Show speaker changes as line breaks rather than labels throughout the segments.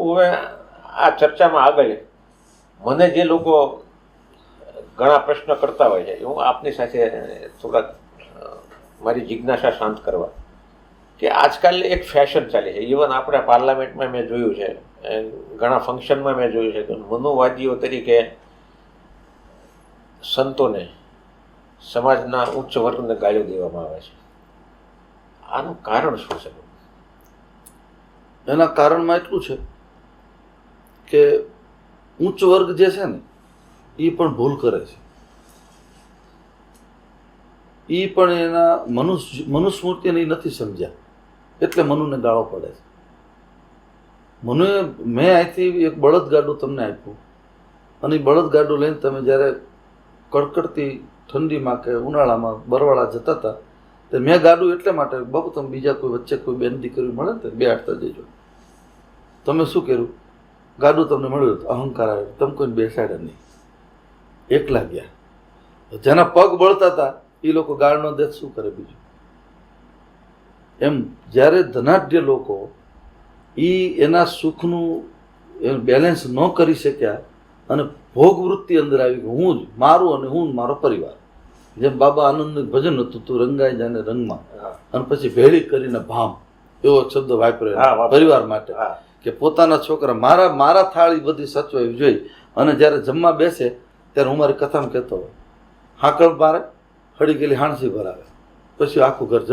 બાપુ હવે આ ચર્ચામાં આગળ મને જે લોકો ઘણા પ્રશ્ન કરતા હોય છે હું આપની સાથે થોડાક મારી જિજ્ઞાસા શાંત કરવા કે આજકાલ એક ફેશન ચાલી છે. ઇવન આપણા પાર્લામેન્ટમાં મેં જોયું છે, ઘણા ફંક્શનમાં મેં જોયું છે કે મનોવાદીઓ તરીકે સંતોને, સમાજના ઉચ્ચ વર્ગને ગાળ્યો દેવામાં આવે છે. આનું કારણ શું છે?
એના કારણમાં એટલું છે કે ઉચ્ચ વર્ગ જે છે ને એ પણ ભૂલ કરે છે. એ પણ એના મનુસ્મૃતિને નથી સમજ્યા એટલે મનુને ગાળો પડે છે. મેં અહીંથી એક બળદગાડું તમને આપ્યું અને એ બળદગાડું લઈને તમે જ્યારે કડકડતી ઠંડીમાં કે ઉનાળામાં બરવાળા જતા હતા તો મેં ગાડું એટલે માટે બાપુ તમે બીજા કોઈ વચ્ચે કોઈ બેન દીકરી મળે ને બે હાડતા જજો. તમે શું કર્યું? ગાડું તમને મળ્યું અહંકાર આવ્યો, તમે કોઈને બેસાડ્યા નહીં, એકલા ગયા. જેના પગ બળતા હતા એ લોકો ગાળ ન દે શું કરે બીજું? એમ જ્યારે ધનાઢ્ય લોકો એના સુખનું બેલેન્સ ન કરી શક્યા અને ભોગવૃત્તિ અંદર આવી ગઈ, હું જ મારું અને હું મારો પરિવાર. જેમ બાબા આનંદનું ભજન હતું, તું રંગાઈ જાને રંગમાં, અને પછી ભેળી કરીને ભામ, એવો શબ્દ વાપર્યો પરિવાર માટે કે પોતાના છોકરા મારા થાળી બધી સચવાવી જોઈ. અને જ્યારે જમવા બેસે ત્યારે હું મારી કથામાં કહેતો હોય, હાકળ મારે હળી ગયેલી હાણસી ભરાવે, પછી આખું ઘર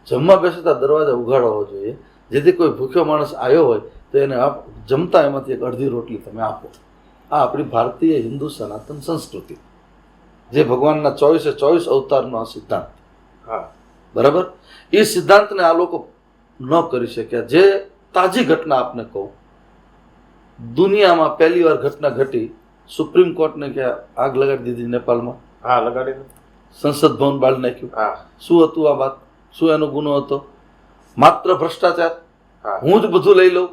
જમવા બેસતા દરવાજા ઉઘાડો હોવો જોઈએ, જેથી કોઈ ભૂખ્યો માણસ આવ્યો હોય તો એને જમતા એમાંથી એક અડધી રોટલી તમે આપો. આ આપણી ભારતીય હિન્દુ સનાતન સંસ્કૃતિ, જે ભગવાનના 24 અવતારનો આ સિદ્ધાંત. બરાબર, એ સિદ્ધાંતને આ લોકો ન કરી શક્યા. જે તાજી ઘટના આપને કહું, દુનિયામાં પહેલી વાર ઘટના ઘટી, સુપ્રીમ કોર્ટને કે આગ લગાડી દીધી નેપાળમાં.
લગાડી
સંસદ ભવન બાળી નાખ્યું. શું હતું આ વાત? શું એનો ગુનો હતો? માત્ર ભ્રષ્ટાચાર. હું જ બધું લઈ લઉં,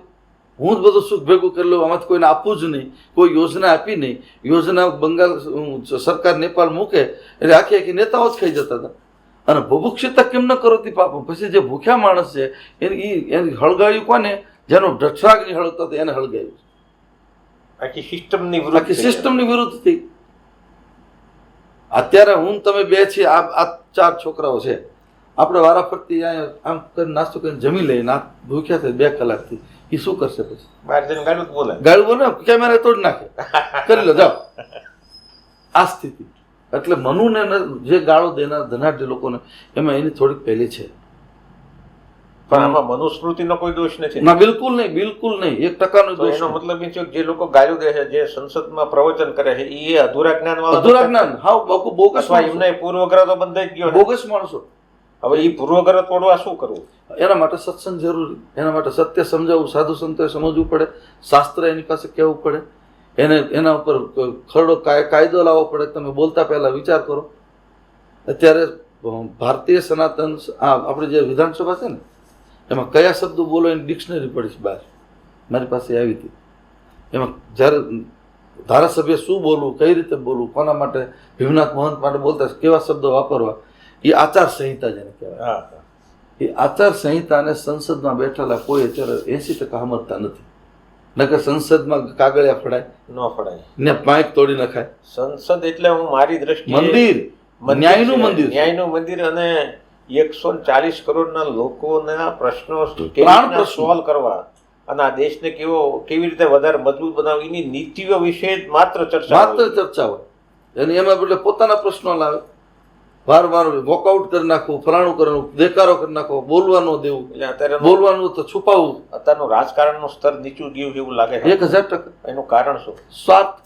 હું જ બધું સુખ ભેગું કરી લઉં, આમાંથી કોઈને આપવું જ નહીં, કોઈ યોજના આપી નહીં. યોજના બંગાળ સરકાર નેપાળ મૂકે એટલે આખી નેતાઓ જ ખાઈ જતા હતા. અને ભુભુક્ષિતા કેમ ન કરો તે પાપ. પછી જે ભૂખ્યા માણસ છે એની હળગાવ્યું કોને? જેનો ઢઠરાગ નહીં હળગતો હતો એને હળગાવ્યું.
આખી સિસ્ટમની
વિરુદ્ધ થઈ. અત્યારે હું તમે બે છીએ, આ 4 છોકરાઓ છે, આપણે વારાફરતી આમ કરીને નાસ્તો કરીને જમી લઈએ, ના ભૂખ્યા થાય 2 કલાકથી, એ શું કરશે? પછી ગાળું બોલે, કેમેરા તોડી નાખે, કરી લો જાઓ. આ સ્થિતિ. એટલે મનુને જે ગાળો દેનાર ધનાઢ્ય લોકોને એમાં એની થોડીક પહેલી છે.
પણ આમાં મનુસ્મૃતિનો કોઈ દોષ નથી.
ના, બિલકુલ નહીં, બિલકુલ નહીં, 1% દોષ.
એનો મતલબ એ છે કે જે લોકો ગાળ્યું દે છે, જે સંસદમાં પ્રવચન કરે છે, એ અધૂરા જ્ઞાન વાળા.
અધૂરા જ્ઞાન, હા, બોગસ.
એમને પૂર્વગ્રહ તો બંધાઈ ગયો,
બોગસ માણસો.
હવે એ પૂર્વગ્રહ તોડવા શું કરવું?
એના માટે સત્સંગ જરૂરી. એના માટે સત્ય સમજાવવું, સાધુ સંતોએ સમજવું પડે, શાસ્ત્ર એની પાસે કહેવું પડે, એના ઉપર ખરડો કાયદો લાવવો પડે. તમે બોલતા પહેલા વિચાર કરો. અત્યારે ભારતીય સનાતન આપણે જે વિધાનસભા છે ને, એમાં કયા શબ્દો બોલો એની ડિક્શનરી પડી છે બહાર, મારી પાસે આવી હતી. એમાં જ્યારે ધારાસભ્ય શું બોલવું, કઈ રીતે બોલવું, કોના માટે, ભીમનાથ મહંત માટે બોલતા કેવા શબ્દો વાપરવા, એ આચાર સંહિતા જેને કહેવાય. એ આચાર સંહિતાને સંસદમાં બેઠેલા કોઈ અત્યારે 80% સમજતા નથી. નકર સંસદમાં કાગળિયા ફડાય
ન ફડાય
ને પાઇપ તોડી નખાય.
સંસદ એટલે હું મારી દ્રષ્ટિએ
મંદિર, ન્યાયનું
મંદિર, અને 140 કરોડના લોકોના પ્રશ્નો સોલ્વ કરવા અને આ દેશને કેવી રીતે વધારે મજબૂત બનાવવા, એની નીતિઓ વિશે માત્ર ચર્ચા
હોય. અને એમાં બદલે પોતાના પ્રશ્નો લાવે, વાર વોકઆઉટ કરી નાખવું, ફલાણું કરવાનું, દેકારો કરી નાખવો, બોલવા ન દેવું.
એટલે અત્યારે
બોલવાનું તો છુપાવવું.
અત્યારનું રાજકારણનું સ્તર નીચું ગયું એવું લાગે છે.
1000%.
એનું કારણ શું?
સ્વાર્થ.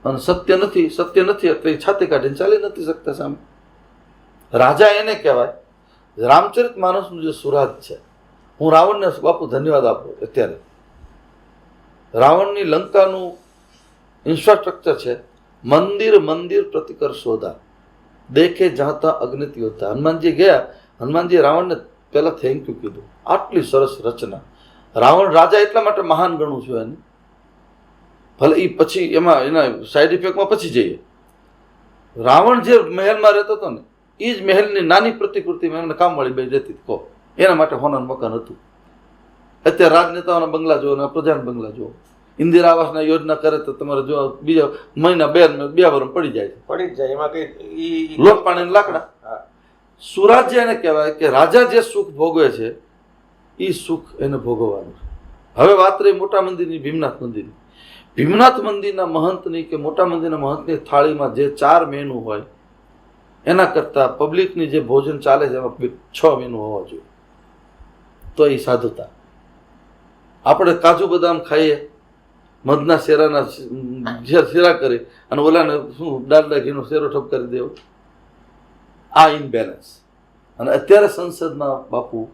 અને સત્ય નથી એટલે છાતી કાઢીને ચાલી નથી શકતા સામે. રાજા એને કહેવાય. રામચરિત માનસનું જે સુરાજ છે, હું રાવણને બાપુ ધન્યવાદ આપું. અત્યારે રાવણની લંકાનું ઇન્ફ્રાસ્ટ્રક્ચર છે, મંદિર પ્રતિકર શોધા, દેખે જાતા અગ્નિત યોદ્ધા. હનુમાનજી ગયા, હનુમાનજી રાવણને પહેલા થેન્ક યુ કીધું. આટલી સરસ રચના. રાવણ રાજા એટલા માટે મહાન ગણું છું એને. ભલે એ પછી એમાં એના સાઈડ ઇફેક્ટમાં પછી જઈએ. રાવણ જે મહેલમાં રહેતો હતો ને, એ જ મહેલની નાની પ્રતિકૃતિમાં એમને કામ વાળી બે રહેતી કહો, એના માટે હોનાનું મકાન હતું. અત્યારે રાજનેતાઓના બંગલા જુઓ ને પ્રજાના બંગલા જુઓ. ઇન્દિરા આવાસના યોજના કરે તો તમારે જો બીજા મહિના બે વર્ષ પડી જાય છે.
પડી જ જાય એમાં કઈ
લોટ પાણી લાકડા.
હા.
સુરાજ્ય એને કહેવાય કે રાજા જે સુખ ભોગવે છે એ સુખ એને ભોગવવાનું છે. હવે વાત રહી મોટા મંદિરની, ભીમનાથ મંદિરની. ભીમનાથ મંદિરના મહંતની કે મોટા મંદિરના મહંતની થાળીમાં જે 4 મેનુ હોય એના કરતાં પબ્લિકની જે ભોજન ચાલે છે એમાં 6 મેનુ હોવા જોઈએ. તો એ સાધુતા. આપણે કાજુ બદામ ખાઈએ, મધના શેરાના શેરા કરી અને ઓલાને શું ડાલડા ઘીનો શેરો ઠપ કરી દેવો, આ ઇનબેલેન્સ. અને અત્યારે સંસદમાં બાપુ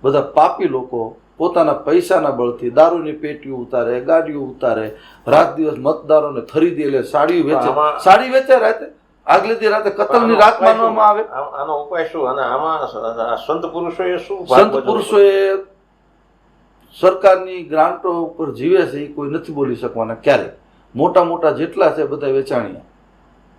બધા પાપી લોકો પોતાના પૈસાના બળથી દારૂની પેટીઓ ઉતારે, ગાડીઓ ઉતારે, રાત દિવસ મતદારોને ખરીદી લે, સાડીઓ વેચે. સાડી વેચે રાતે, આગલે દી રાતે કતલની રાત માનવામાં આવે.
આનો ઉપાય શું? અને આમાં સંત પુરુષોએ શું?
સંત પુરુષોએ સરકારની ગ્રાન્ટો ઉપર જીવે છે એ કોઈ નથી બોલી શકવાના ક્યારે. મોટા મોટા જેટલા છે બધા વેચાણીયા,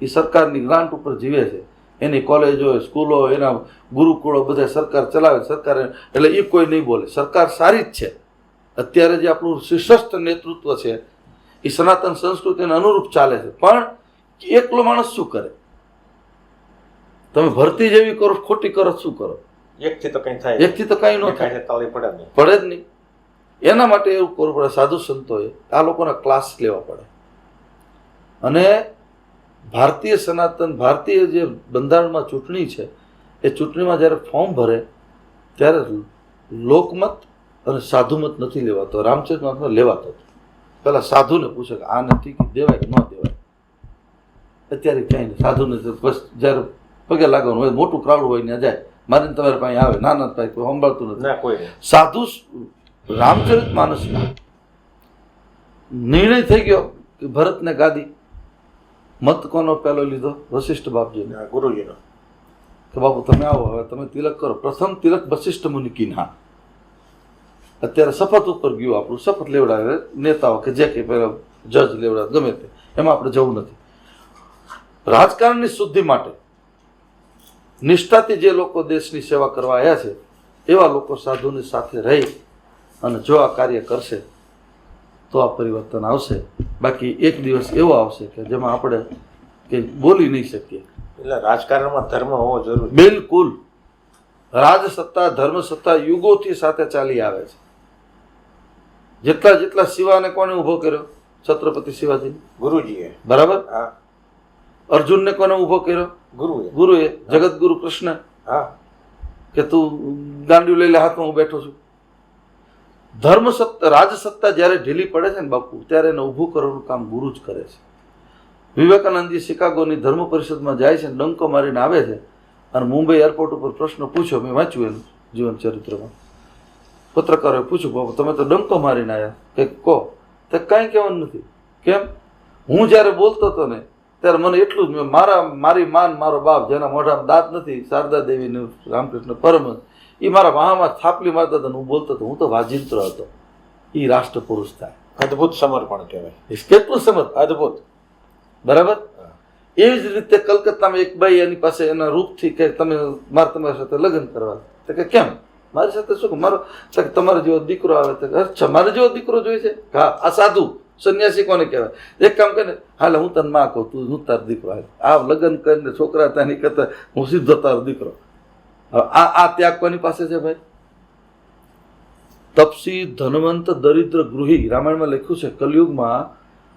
એ સરકારની ગ્રાન્ટ ઉપર જીવે છે. એની કોલેજો, સ્કૂલો, એના ગુરુકુળો બધા સરકાર ચલાવે. સરકાર એટલે એ કોઈ નહીં બોલે. સરકાર સારી જ છે. અત્યારે જે આપણું શિષ્ટ નેતૃત્વ છે એ સનાતન સંસ્કૃતિને અનુરૂપ ચાલે છે. પણ એકલો માણસ શું કરે? તમે ભરતી જેવી કરો, ખોટી કરો, શું કરો?
એકથી તો કઈ થાય,
એકથી તો કઈ ન થાય,
તાળી પડે નહીં,
પડે જ નહીં. એના માટે એવું કરવું પડે. સાધુ સંતોએ આ લોકોના ક્લાસ લેવા પડે. અને ભારતીય જે બંધારણમાં ચૂંટણી છે એ ચૂંટણીમાં જ્યારે ફોર્મ ભરે ત્યારે લોકમત અને સાધુમત નથી લેવાતો. રામચરિતમાનસમાં લેવાતો હતો. પહેલાં સાધુને પૂછે કે આ નથી કે દેવાય કે ન દેવાય. અત્યારે ક્યાંય નહીં. સાધુને બસ જ્યારે પગે લાગવાનું હોય, મોટું ક્રાઉડ હોય ત્યાં જાય, મારીને તમારી પાસે આવે. નાના પાસે કોઈ સંભાળતું નથી.
કોઈ
સાધુ રામચરિતમાનસમાં નિર્ણય થઈ ગયો કે ભરતને ગાદી. મત કોનો પહેલો લીધો? વશિષ્ઠ બાપજીને,
ગુરુજીનો.
કે બાપુ તમે આવો, હવે તમે તિલક કરો. પ્રથમ તિલક વશિષ્ઠ મુનિ કિન્હા. અત્યારે શપથ ઉપર ગયું આપણું. શપથ લેવડાવે નેતાઓ કે જે કે પેલા જજ લેવડાવે ગમે તે, એમાં આપણે જવું નથી. રાજકારણની શુદ્ધિ માટે નિષ્ઠાથી જે લોકો દેશની સેવા કરવા આવ્યા છે એવા લોકો સાધુની સાથે રહી અને જો આ કાર્ય કરશે તો આ પરિવર્તન આવશે. બાકી એક દિવસ એવો આવશે કે જેમાં આપણે કંઈ બોલી નહીં શકીએ.
એટલે રાજકારણમાં ધર્મ હોવો જરૂરી.
બિલકુલ. રાજસત્તા, ધર્મસત્તા યુગોથી સાથે ચાલી આવે છે. જેટલા શિવાને કોને ઊભો કર્યો? છત્રપતિ શિવાજી,
ગુરુજીએ.
બરાબર.
હા.
અર્જુનને કોને ઊભો કર્યો? ગુરુએ. જગતગુરુ કૃષ્ણ.
હા.
કે તું ગાંડિયું લઈ લે હાથમાં, હું બેઠો છું. ધર્મસત્તા, રાજસત્તા જ્યારે ઢીલી પડે છે ને બાપુ, ત્યારે એને ઊભું કરવાનું કામ ગુરુ જ કરે છે. વિવેકાનંદજી શિકાગોની ધર્મ પરિષદમાં જાય છે, ડંકો મારીને આવે છે અને મુંબઈ એરપોર્ટ ઉપર પ્રશ્ન પૂછ્યો. મેં વાંચ્યું એનું જીવન ચરિત્રમાં. પત્રકારોએ પૂછ્યું, બાપુ તમે તો ડંકો મારીને આવ્યા, કે કહો. તે કાંઈ કહેવાનું નથી. કેમ? હું જ્યારે બોલતો હતો ને ત્યારે મને એટલું જ, મારી માન, મારો બાપ જેના મોઢામાં દાંત નથી, શારદા દેવીને રામકૃષ્ણ પરમહંસ, એ મારા વાહામાં થાપલી મારતા હતા. હું બોલતો હતો, હું તો વાજિંત્ર હતો. એ રાષ્ટ્ર પુરુષ થાય.
અદભુત સમર્પણ કહેવાય.
કેટલું સમર્પણ!
અદભુત.
બરાબર. એવી જ રીતે કલકત્તામાં એક બાઈ એની પાસે એના રૂપથી કે તમે તમારી સાથે લગ્ન કરવા. તો કે કેમ? મારી સાથે શું? મારો તમારો જેવો દીકરો આવે તો અચ્છા મારે જેવો દીકરો જોઈએ છે? હા. આ સાધુ સંન્યાસી કોને કહેવાય? એક કામ કરે, હાલે હું તને માં કહું, તું હું તારો દીકરો આવે. આ લગ્ન કરીને છોકરા ત્યાંની કરતા હું સીધો તારો દીકરો. આ ત્યાગ કોની પાસે છે ભાઈ? તપસી, ધનવંત, દરિદ્ર, ગૃહી. રામાયણમાં લખ્યું છે કલયુગમાં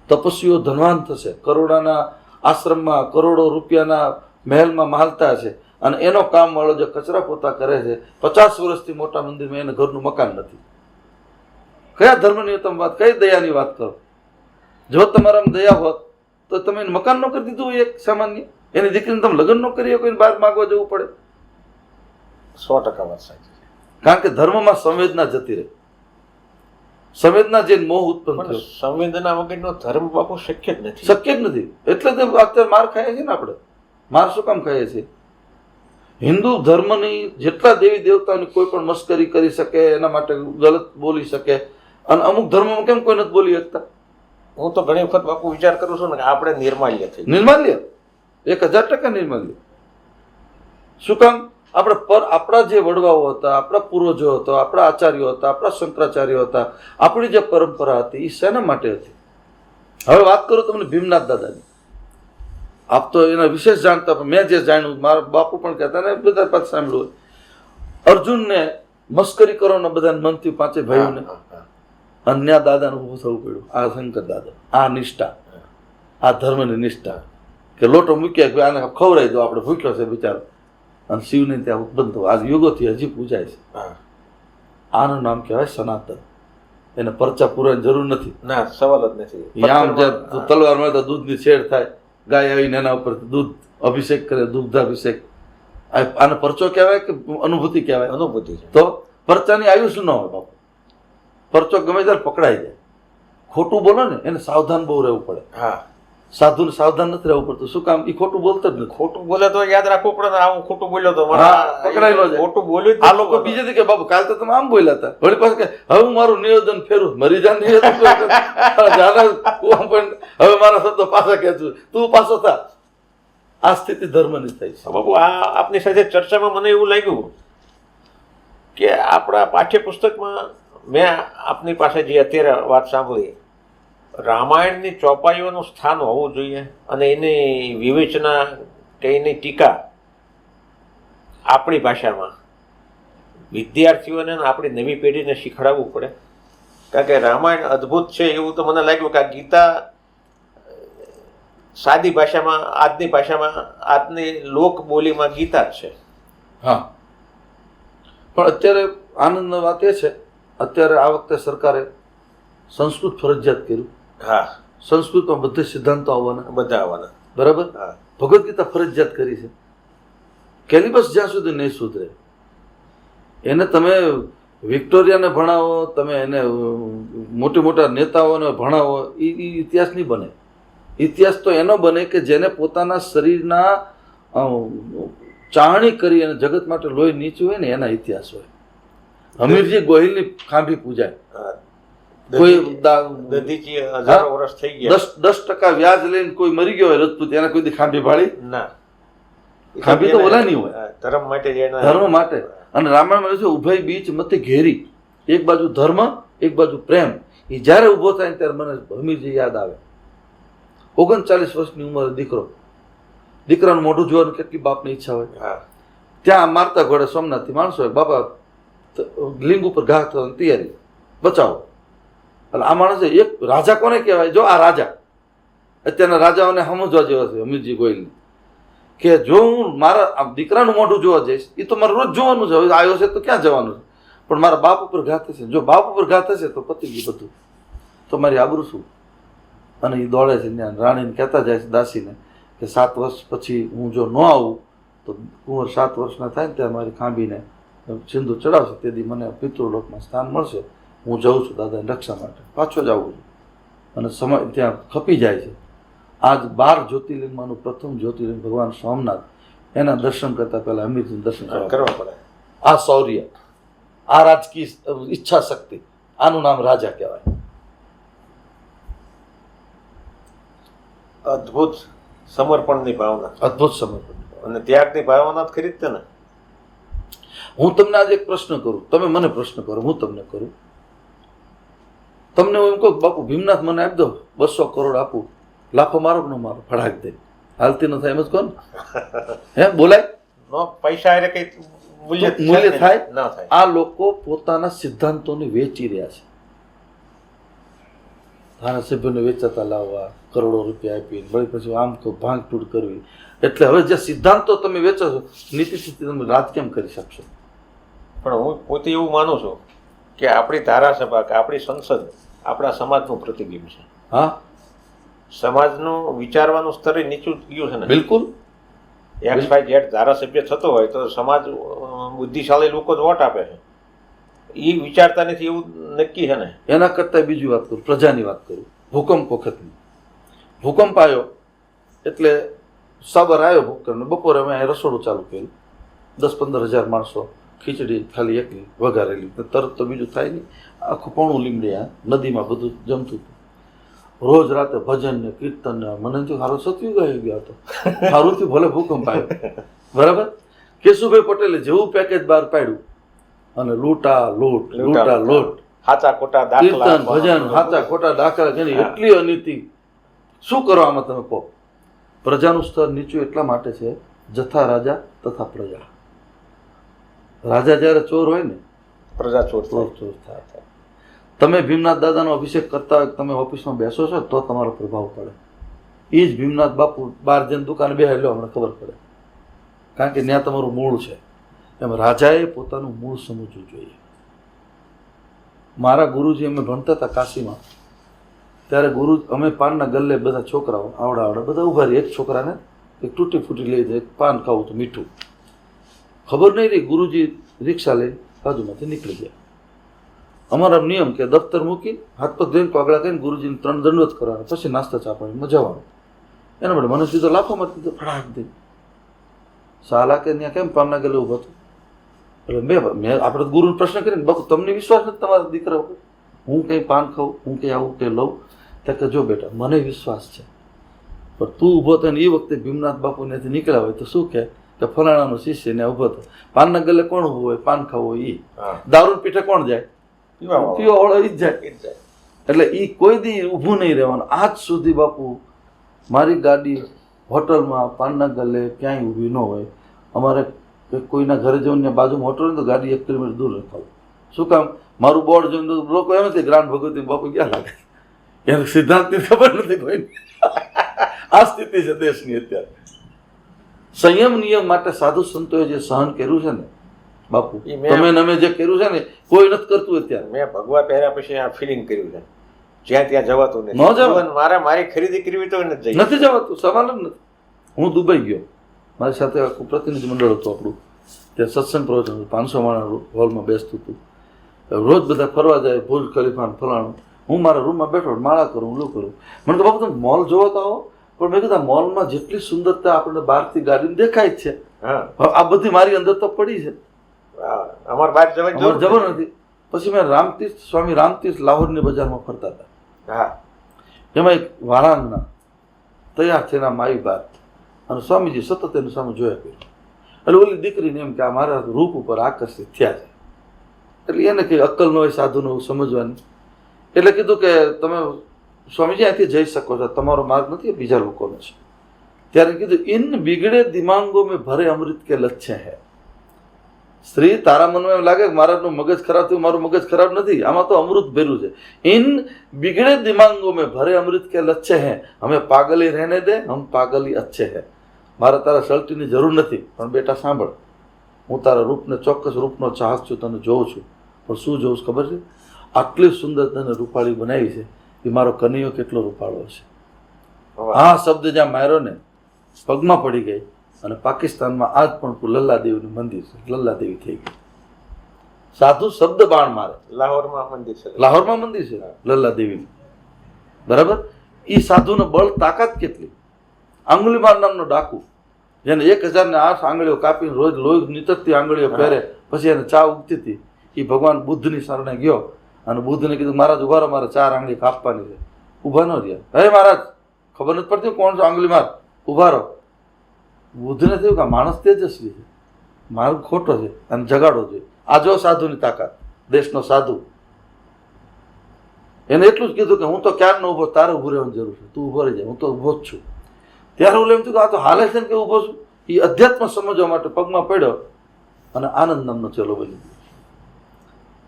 તપસ્વીઓ ધનવાન થશે, કરોડાના આશ્રમમાં, કરોડો રૂપિયાના મહેલમાં માલતા છે, અને એનો કામ વાળો જે કચરા પોતા કરે છે 50 વર્ષથી મોટા મંદિરમાં એને ઘરનું મકાન નથી. કયા ધર્મની તમે વાત, કઈ દયાની વાત કરો? જો તમારામાં દયા હોત તો તમે એને મકાન ન કરી દીધું હોય? એક સામાન્ય એની દીકરીને તમે લગ્ન ન કરી કોઈને બહાર માગવા જવું પડે?
100% વાત સાચી.
કારણ કે ધર્મમાં સંવેદના જતી રહી. સંવેદના જે મોહ ઉત્પન્ન થયો.
સંવેદના વગરનો ધર્મ બાપુ શક્ય જ નથી.
શક્ય જ નથી. એટલે તો અત્યારે માર ખાઈએ છીએ ને આપણે. માર શું કામ ખાઈએ છીએ? હિન્દુ ધર્મની જેટલા દેવી દેવતાઓની કોઈ પણ મસ્કરી કરી શકે, એના માટે ગલત બોલી શકે, અને અમુક ધર્મમાં કેમ કોઈ નથી બોલી શકતા?
હું તો ઘણી વખત બાપુ વિચાર કરું છું ને કે આપણે નિર્માલ્ય થઈ.
નિર્માલ્ય 1000% નિર્માલ્ય. શું કામ? આપણા જે વડવાઓ હતા, આપણા પૂર્વજો હતા, આપણા આચાર્યો હતા, આપણા શંકરાચાર્યો હતા, આપણી જે પરંપરા હતી એ શેના માટે હતી? હવે વાત કરું તમને ભીમનાથ દાદાની. આપ તો એના વિશેષ જાણતા, પણ મેં જે જાણ્યું, મારા બાપુ પણ કહેતા ને બધા પાસે સાંભળ્યું હોય, અર્જુનને મસ્કરી કરવાનો બધાને મન થયું, પાંચે ભાઈઓને, અન્ય દાદાનું ઊભું થવું પડ્યું. આ શંકર દાદા, આ નિષ્ઠા, આ ધર્મની નિષ્ઠા, કે લોટો મૂક્યા કે આને ખવડાવી દો, આપણે ભૂખ્યો છે બિચારો, અને શિવને ત્યાં ઉત્પન્ન થયું. આજ યુગોથી હજી પૂજાય છે. આનું નામ કહેવાય સનાતન. એને પરચા પૂરવાની જરૂર નથી.
ના, સવાલ જ નથી.
આમ જે તલવાર મળે તો દૂધની છેડ થાય, ગાય આવીને એના ઉપર દૂધ અભિષેક કરે, દુગ્ધાભિષેક. આને પરચો કહેવાય કે અનુભૂતિ કહેવાય?
અનુભૂતિ.
તો પરચાની આયુષ્ય ન હોય બાપુ. પરચો ગમે ત્યારે પકડાઈ જાય. ખોટું બોલો ને એને સાવધાન બહુ રહેવું પડે.
હા,
સાધુને સાવધાન નથી રહેવું પડતું. શું કામ? એ ખોટું બોલતો જ નથી.
ખોટું બોલે તો યાદ રાખવું પડે ને. હું ખોટું બોલ્યો તો
પકડાઈ ન જાય.
ખોટું બોલ્યું.
આ લોકો બીજેથી કે બાપુ કાલ તો તમે આમ બોલ્યા હતા, વળી પાસે કે હવે હું મારું નિવેદન ફેરું, મરી જા નિવેદન પણ હવે મારા શબ્દો પાછા ખેંચું, તું પાછો થા. આ સ્થિતિ ધર્મની થઈ છે.
બાબુ, આ આપની સાથે ચર્ચામાં મને એવું લાગ્યું કે આપણા પાઠ્યપુસ્તકમાં મેં આપની પાસે જે અત્યારે વાત સાંભળી, રામાયણની ચોપાઈઓનું સ્થાન હોવું જોઈએ અને એની વિવેચના કે એની ટીકા આપણી ભાષામાં વિદ્યાર્થીઓને અને આપણી નવી પેઢીને શીખવાડવું પડે. કારણ કે રામાયણ અદ્ભુત છે એવું તો મને લાગ્યું કે આ ગીતા સાદી ભાષામાં, આજની ભાષામાં, આજની લોક બોલીમાં ગીતા જ છે.
હા, પણ અત્યારે આનંદની વાત એ છે, અત્યારે આ વખતે સરકારે સંસ્કૃત ફરજિયાત કર્યું.
હા,
સંસ્કૃતમાં બધા સિદ્ધાંતો આવવાના,
બધા આવવાના.
બરાબર.
હા,
ભગવદ્ ગીતા ફરજિયાત કરી છે. કેલિબસ જ્યાં સુધી નહીં સુધરે, એને તમે વિક્ટોરિયાને ભણાવો, તમે એને મોટા મોટા નેતાઓને ભણાવો, એ ઇતિહાસ નહીં બને. ઇતિહાસ તો એનો બને કે જેને પોતાના શરીરના ચાહણી કરી અને જગત માટે લોહી નીચું હોય ને, એના ઇતિહાસ હોય. હમીરજી ગોહિલની ખાંભી પૂજાય. કોઈ
દધીચી હજારો વર્ષ થઈ ગયા.
10% વ્યાજ લઈને કોઈ મરી ગયો હોય રજપૂત, એને કોઈ દી ખાંભી ભાળી
ના.
ખાંભી તો ઓલાની હોય,
ધર્મ માટે.
ધર્મ માટે. અને રામાયણ છે ઉભય બીચ મતે ઘેરી, એક બાજુ ધર્મ, એક બાજુ પ્રેમ. એ જ્યારે ઊભો થાય ત્યારે મને હમીરજી યાદ આવે. 39 વર્ષની ઉંમરે દીકરાનું મોઢું જોવાનું કેટલી બાપની ઈચ્છા હોય. ત્યાં મારતા ઘોડે સોમનાથથી માણસો હોય, બાપા લિંગ ઉપર ઘા થવાની તૈયારી, બચાવો. એટલે આ માણસે એક રાજા કોને કહેવાય? જો આ રાજા, અત્યારના રાજાઓને સમજવા જેવા છે હમીરજી ગોયલને, કે જો હું મારા દીકરાનું મોઢું જોવા જઈશ, એ તો મારે રોજ જોવાનું છે. હવે આવ્યો છે તો ક્યાં જવાનું છે? પણ મારા બાપ ઉપર ઘા થશે. જો બાપ ઉપર ઘા થશે તો પતી ગયું બધું, તો મારી આબરૂ શું? અને એ દોડે છે ત્યાં રાણીને કહેતા જાય છે દાસીને કે 7 વર્ષ પછી હું જો ન આવું તો કુંવર 7 વર્ષના થાય ને ત્યાં મારી ખાંભીને સિંદૂર ચડાવશે, તેથી મને પિતૃલોકમાં સ્થાન મળશે. હું જાઉં છું દાદાની રક્ષા માટે, પાછો જ આવું છું. અને સમય ત્યાં ખપી જાય છે. આજ 12 જ્યોતિર્લિંગમાંનું પ્રથમ જ્યોતિર્લિંગ ભગવાન સોમનાથ, એના દર્શન કરતા પહેલા હમીરજીનું દર્શન કરવા પડે. આ શૌર્ય, આ રાજકીય ઈચ્છા શક્તિ, આનું નામ રાજા કહેવાય.
અદ્ભુત સમર્પણની ભાવના,
અદ્ભુત સમર્પણ
અને ત્યાગની ભાવના જ ખરી જ છે ને.
હું તમને આજે એક પ્રશ્ન કરું, તમે મને પ્રશ્ન કરો, હું તમને કરું. તમને હું એમ કહું બાપુ ભીમનાથ મને આપી દો, 200 કરોડ આપું, લાફો મારો કે ન મારો? ફડાક દે. હાલતી ન થાય એમ જ કહો ને. હે બોલાય?
નો પૈસા એટલે કઈ મૂલ્ય
થાય
ના થાય.
આ લોકો પોતાના સિદ્ધાંતોને વેચી રહ્યા છે. ધારાસભ્યોને વેચાતા લાવવા, કરોડો રૂપિયા આપીને, વળી પછી આમ ભાંગતૂડ કરવી. એટલે હવે જે સિદ્ધાંતો તમે વેચો છો, નીતિથી તમે રાજ કેમ કરી શકશો?
પણ હું પોતે એવું માનું છું કે આપણી ધારાસભા કે આપણી સંસદ આપણા સમાજનું પ્રતિબિંબ છે.
હા,
સમાજનું વિચારવાનું સ્તરે નીચું ગયું છે ને.
બિલકુલ.
XYZ ધારાસભ્ય થતો હોય તો સમાજ બુદ્ધિશાળી લોકો જ વોટ આપે છે. એ વિચારતા નથી એવું નક્કી છે ને.
એના કરતાં બીજી વાત કરું, પ્રજાની વાત કરું. ભૂકંપ વખતની ભૂકંપ આવ્યો એટલે સાબર આવ્યો ભૂકંપ, બપોરે અમે અહીં રસોડું ચાલુ કર્યું. 10-15 હજાર માણસો, ખીચડી ખાલી એકલી વઘારેલી, તરત તો બીજું થાય નહીં. આખું પોણું લીમડી આ નદીમાં બધું જમતું હતું. રોજ રાતે ભજન ને કીર્તન ને, મને તો સારું સત્યું ગઈ ગયો હતો. સારું થયું ભલે ભૂકંપ આવ્યો, બરાબર. કેશુભાઈ પટેલે જેવું પેકેજ બહાર પાડ્યું અને લૂંટા લૂંટ
હાચા ખોટા દાખલા
કીર્તન ભજન હાચા ખોટા દાખલા જેની એટલી અનીતિ. શું કરો આમાં તમે કહો? પ્રજાનું સ્તર નીચું એટલા માટે છે, જથા રાજા તથા પ્રજા. રાજા જ્યારે ચોર હોય ને,
પ્રજા ચોર
ચોર થાય. તમે ભીમનાથ દાદાનો અભિષેક કરતા હોય, તમે ઓફિસમાં બેસો છો તો તમારો પ્રભાવ પડે. એ જ ભીમનાથ બાપુ બહાર જઈને દુકાને બેહી લો, અમને ખબર પડે, કારણ કે ત્યાં તમારું મૂળ છે. એમ રાજાએ પોતાનું મૂળ સમજવું જોઈએ. મારા ગુરુજી અમે ભણતા હતા કાશીમાં, ત્યારે અમે પાનના ગલ્લે બધા છોકરાઓ આવડા બધા ઉભા રહી. એક છોકરાને એક તૂટી ફૂટી લઈ જાય, પાન ખાવું તો મીઠું ખબર નહીં રહી. ગુરુજી રિક્ષા લઈ બાજુમાંથી નીકળી ગયા. અમારા નિયમ કે દફતર મૂકી હાથ પગ ધોઈને પગલા કરીને ગુરુજીને 3 દંડવત કરવાના, પછી નાસ્તા ચા પાણીમાં જવાનું. એના માટે મને સીધો લાફામાં દીધો, ફડાક દે સાલા કે ત્યાં કેમ પાનના ગલ્લે ઊભો હતો. એટલે મેં આપણે ગુરુને પ્રશ્ન કરીને, બાપુ તમને વિશ્વાસ નથી તમારા દીકરા ઉપર, હું કંઈ પાન ખાઉં, હું કંઈ આવું કંઈ લઉં? ત્યાં કે જો બેટા મને વિશ્વાસ છે, પણ તું ઊભો થઈને એ વખતે ભીમનાથ બાપુ ત્યાંથી નીકળ્યા હોય તો શું કે ફલાણાનો શિષ્ય ને ઊભો હતો. પાનના ગલ્લે કોણ ઊભું હોય? પાન ખાવું હોય એ. દારૂ પીઠે કોણ જાય? પીવા વાળો એ જ જાય. એટલે એ કોઈ દી ઊભું નહીં રહેવાનું. આજ સુધી બાપુ મારી ગાડી હોટલમાં પાનના ગલ્લે ક્યાંય ઊભી ન હોય. અમારે કોઈના ઘરે જવું ને બાજુમાં હોટલ હોય તો ગાડી 1 કિલોમીટર દૂર રખાવું. શું કામ? મારું બોર્ડ જોઈને લોકો એમ નથી ગ્રાન્ડ ભગવતી બાપુ ક્યાં લાગે, એને સિદ્ધાંતની ખબર નથી કોઈને. આ સ્થિતિ છે દેશની અત્યારે. સંયમ નિયમ માટે સાધુ સંતોએ જે સહન કર્યું છે ને બાપુ, તમે અમે જે કર્યું છે ને કોઈ નથી કરતું અત્યારે.
મેં ભગવા પહેર્યા પછી આ ફિલિંગ કર્યું છે, જ્યાં ત્યાં જવાતું નથી. મારી ખરીદી કરવી તો
નથી જવાતું, સવાલ જ નથી. હું દુબઈ ગયો, મારી સાથે આખું પ્રતિનિધિ મંડળ હતું આપણું. ત્યાં સત્સંગ પ્રવચન 500 માણસ હોલમાં બેસતું હતું. રોજ બધા ફરવા જાય, ભુજ ખલીફા ફલાણું. હું મારા રૂમમાં બેઠો માળા કરું, ઊંડું કરું. મને તો બાપુ તમે મોલ જોવા તો આવો, પણ મેં કીધું મોલમાં જેટલી સુંદરતા આપણને બહારથી ગાડીને દેખાય જ છે, આ બધી મારી અંદર તો પડી છે.
અમારે બહાર
જબર નથી. પછી મેં રામતીર્થ સ્વામી રામતીર્થ લાહોરની બજારમાં ફરતા હતા. એમાં એક વાળાના તૈયાર થઈને માઈ બાર અને સ્વામીજી સતત એનું સામે જોયા કર્યું. એટલે ઓલી દીકરીને એમ કે આ મારા રૂપ ઉપર આકર્ષિત થયા છે. એટલે એને કંઈ અક્કલ ન હોય સાધુને એવું સમજવાની. એટલે કીધું કે તમે સ્વામીજી અહીંથી જઈ શકો છો, તમારો માર્ગ નથી, બીજા લોકોનો છે. ત્યારે કીધું ઇન બિગડે દિમાંગો મેં ભરે અમૃત કે લચ્છે હે. સ્ત્રી તારા મનમાં એમ લાગે કે મારાનું મગજ ખરાબ થયું, મારું મગજ ખરાબ નથી, આમાં તો અમૃત ભર્યું છે. ઇન બિગડે દિમાંગો મેં ભરે અમૃત કે લચ્છે હે, હમે પાગલી રહેને દે, હમ પાગલી અચ્છે હે. મારે તારા સલ્ટીની જરૂર નથી, પણ બેટા સાંભળ, હું તારા રૂપને ચોક્કસ રૂપનો ચાહક છું, તને જોઉં છું, પણ શું જોઉં ખબર છે? આટલી સુંદર તને રૂપાળી બનાવી છે એ મારો કનૈયો કેટલો રૂપાળો છે. હા શબ્દ જ્યાં માર્યો ને પગમાં પડી ગઈ. અને પાકિસ્તાનમાં આજ પણ લલ્લા દેવીનું મંદિર છે, લલ્લા દેવી થઈ ગઈ. સાધુ શબ્દ બાણ મારે. લાહોરમાં મંદિર છે લલ્લા દેવીનું, બરાબર. એ સાધુનો બળ તાકાત કેટલી! આંગુલીમાર નામનો ડાકુ, જેને 1008 આંગળીઓ કાપીને રોજ લોહી નીતરતી આંગળીઓ પહેરે, પછી એને ચા ઉગતી હતી. એ ભગવાન બુદ્ધની શરણે ગયો અને બુદ્ધને કીધું મહારાજ ઉભા રહો, મારે 4 આંગળી કાપવાની છે. ઊભા ન રહ્યા. હે મહારાજ ખબર નથી પડતી કોણ છો? આંગળીમાર ઊભા રહો. બુદ્ધને થયું કે માણસ તેજસ્વી છે, માર્ગ ખોટો છે અને જગાડો જોઈએ. આ જો સાધુની તાકાત, દેશનો સાધુ. એને એટલું જ કીધું કે હું તો ક્યાં ન ઊભો, તારે ઊભું રહેવાની જરૂર છે, તું ઊભો રહી જાય, હું તો ઊભો જ છું. ત્યારે હું એમ થયું કે આ તો હાલે છે ને કે ઊભો છું. એ અધ્યાત્મ સમજવા માટે પગમાં પડ્યો અને આનંદ નામનો ચેલો બની ગયો.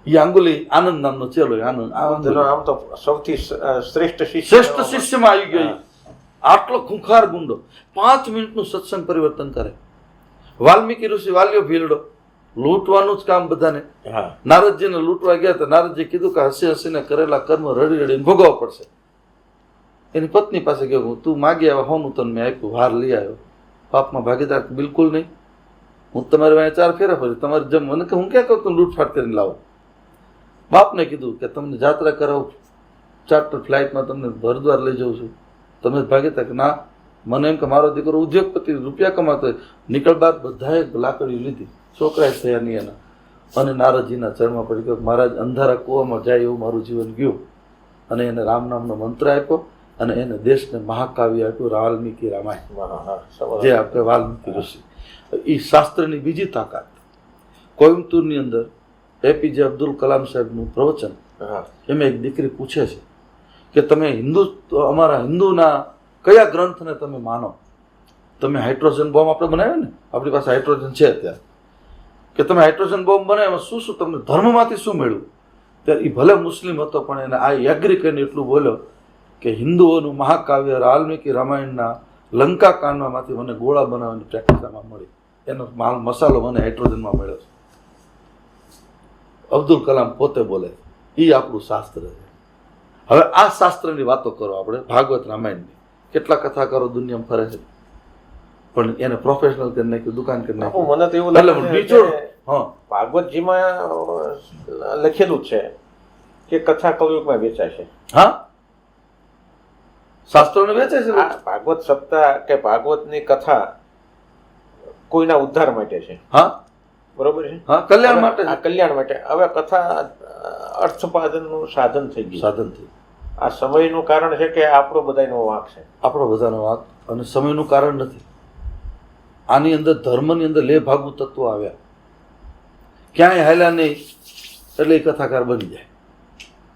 એ આંગુલી આનંદ નામનો ચેલો.
આમ તો સૌથી શ્રેષ્ઠ
શિષ્યમાં આવી ગયો. આટલો ખૂંખાર ગુંડો 5 મિનિટનું સત્સંગ પરિવર્તન કરે. વાલ્મીકી ઋષિ વાલ્યો ભીલડો, લૂંટવાનું જ કામ બધાને. નારદજીને લૂંટવા ગયા તો નારદજી કીધું કે હસી હસીને કરેલા કર્મ રડી રડીને ભોગવવા પડશે. એની પત્ની પાસે ગયો, તું માગી આવ્યા હોનું તને મેં આપ્યું, હાર લઈ આવ્યો, પાપમાં ભાગીદાર બિલકુલ નહીં. હું તમારે અહીંયા 4 ફેરા ફરી, તમારે જેમ મને કે હું ક્યાં કહું તું લૂંટફાટ કરીને લાવો. બાપને કીધું કે તમને જાત્રા કરાવું, ચાર્ટર ફ્લાઇટમાં તમને હરિદ્વાર લઈ જાઉં છું, તમે ભાગીતા કે ના, મને એમ કે મારો દીકરો ઉદ્યોગપતિ રૂપિયા કમાતો હોય. નીકળ બાદ બધાએ લાકડી લીધી, છોકરા થયા નહીં એના. અને નારદજીના ચરણમાં પડી ગયો, મહારાજ અંધારા કૂવામાં જાય એવું મારું જીવન ગયું. અને એને રામ નામનો મંત્ર આપ્યો અને એને દેશને મહાકાવ્ય આપ્યું, વાલ્મીકી રામાયણ, જે આપણે વાલ્મીકી ઋષિ. એ શાસ્ત્રની બીજી તાકાત. કોઈમ્બતુરની અંદર એપીજે અબ્દુલ કલામ સાહેબનું પ્રવચન,
હા
એમાં એક દીકરી પૂછે છે કે તમે અમારા હિન્દુના કયા ગ્રંથને તમે માનો? તમે હાઇડ્રોજન બોમ્બ આપણે બનાવ્યો ને, આપણી પાસે હાઇડ્રોજન છે અત્યારે, કે તમે હાઇડ્રોજન બોમ્બ બનાવ્યો, શું શું તમને ધર્મમાંથી શું મળ્યું? ત્યારે એ ભલે મુસ્લિમ હતો પણ એને આ એગ્રી કરીને એટલું બોલ્યો કે હિન્દુઓનું મહાકાવ્ય વાલ્મીકી રામાયણના લંકા કાંડમાંથી મને ગોળા બનાવવાની પ્રેક્ટિસ આમાં મળી, એનો મસાલો મને હાઇડ્રોજનમાં મળ્યો છે. અબ્દુલ કલામ પોતે બોલે, એ આપણું શાસ્ત્ર છે. હવે આ શાસ્ત્રની વાતો કરો આપણે, ભાગવત રામાયણની. કેટલા કથાકારો દુનિયામાં ફરે છે, પણ એને પ્રોફેશનલ કરી નાખ્યું, દુકાન કરી નાખ્યું.
મને તો એવું
એટલે
લાગે
બીજો
છે
હા
ભાગવતજીમાં લખેલું છે કે કથા કલયુગમાં વેચાશે.
હા શાસ્ત્રોને વેચે છે.
આ ભાગવત સપ્તાહ કે ભાગવતની કથા કોઈના ઉદ્ધાર માટે છે.
હા
બરોબર છે.
હા કલ્યાણ માટે.
આ કલ્યાણ માટે. હવે કથા અર્થોપાર્જનનું સાધન થઈ ગયું.
સાધન થઈ.
આ સમયનું કારણ છે કે આપણો બધાનો વાંક છે.
આપણો બધાનો વાંક, અને સમયનું કારણ નથી. આની અંદર ધર્મની અંદર લે ભાગુ તત્વો આવ્યા, ક્યાંય હાલ્યા નહીં એટલે એ કથાકાર બની જાય.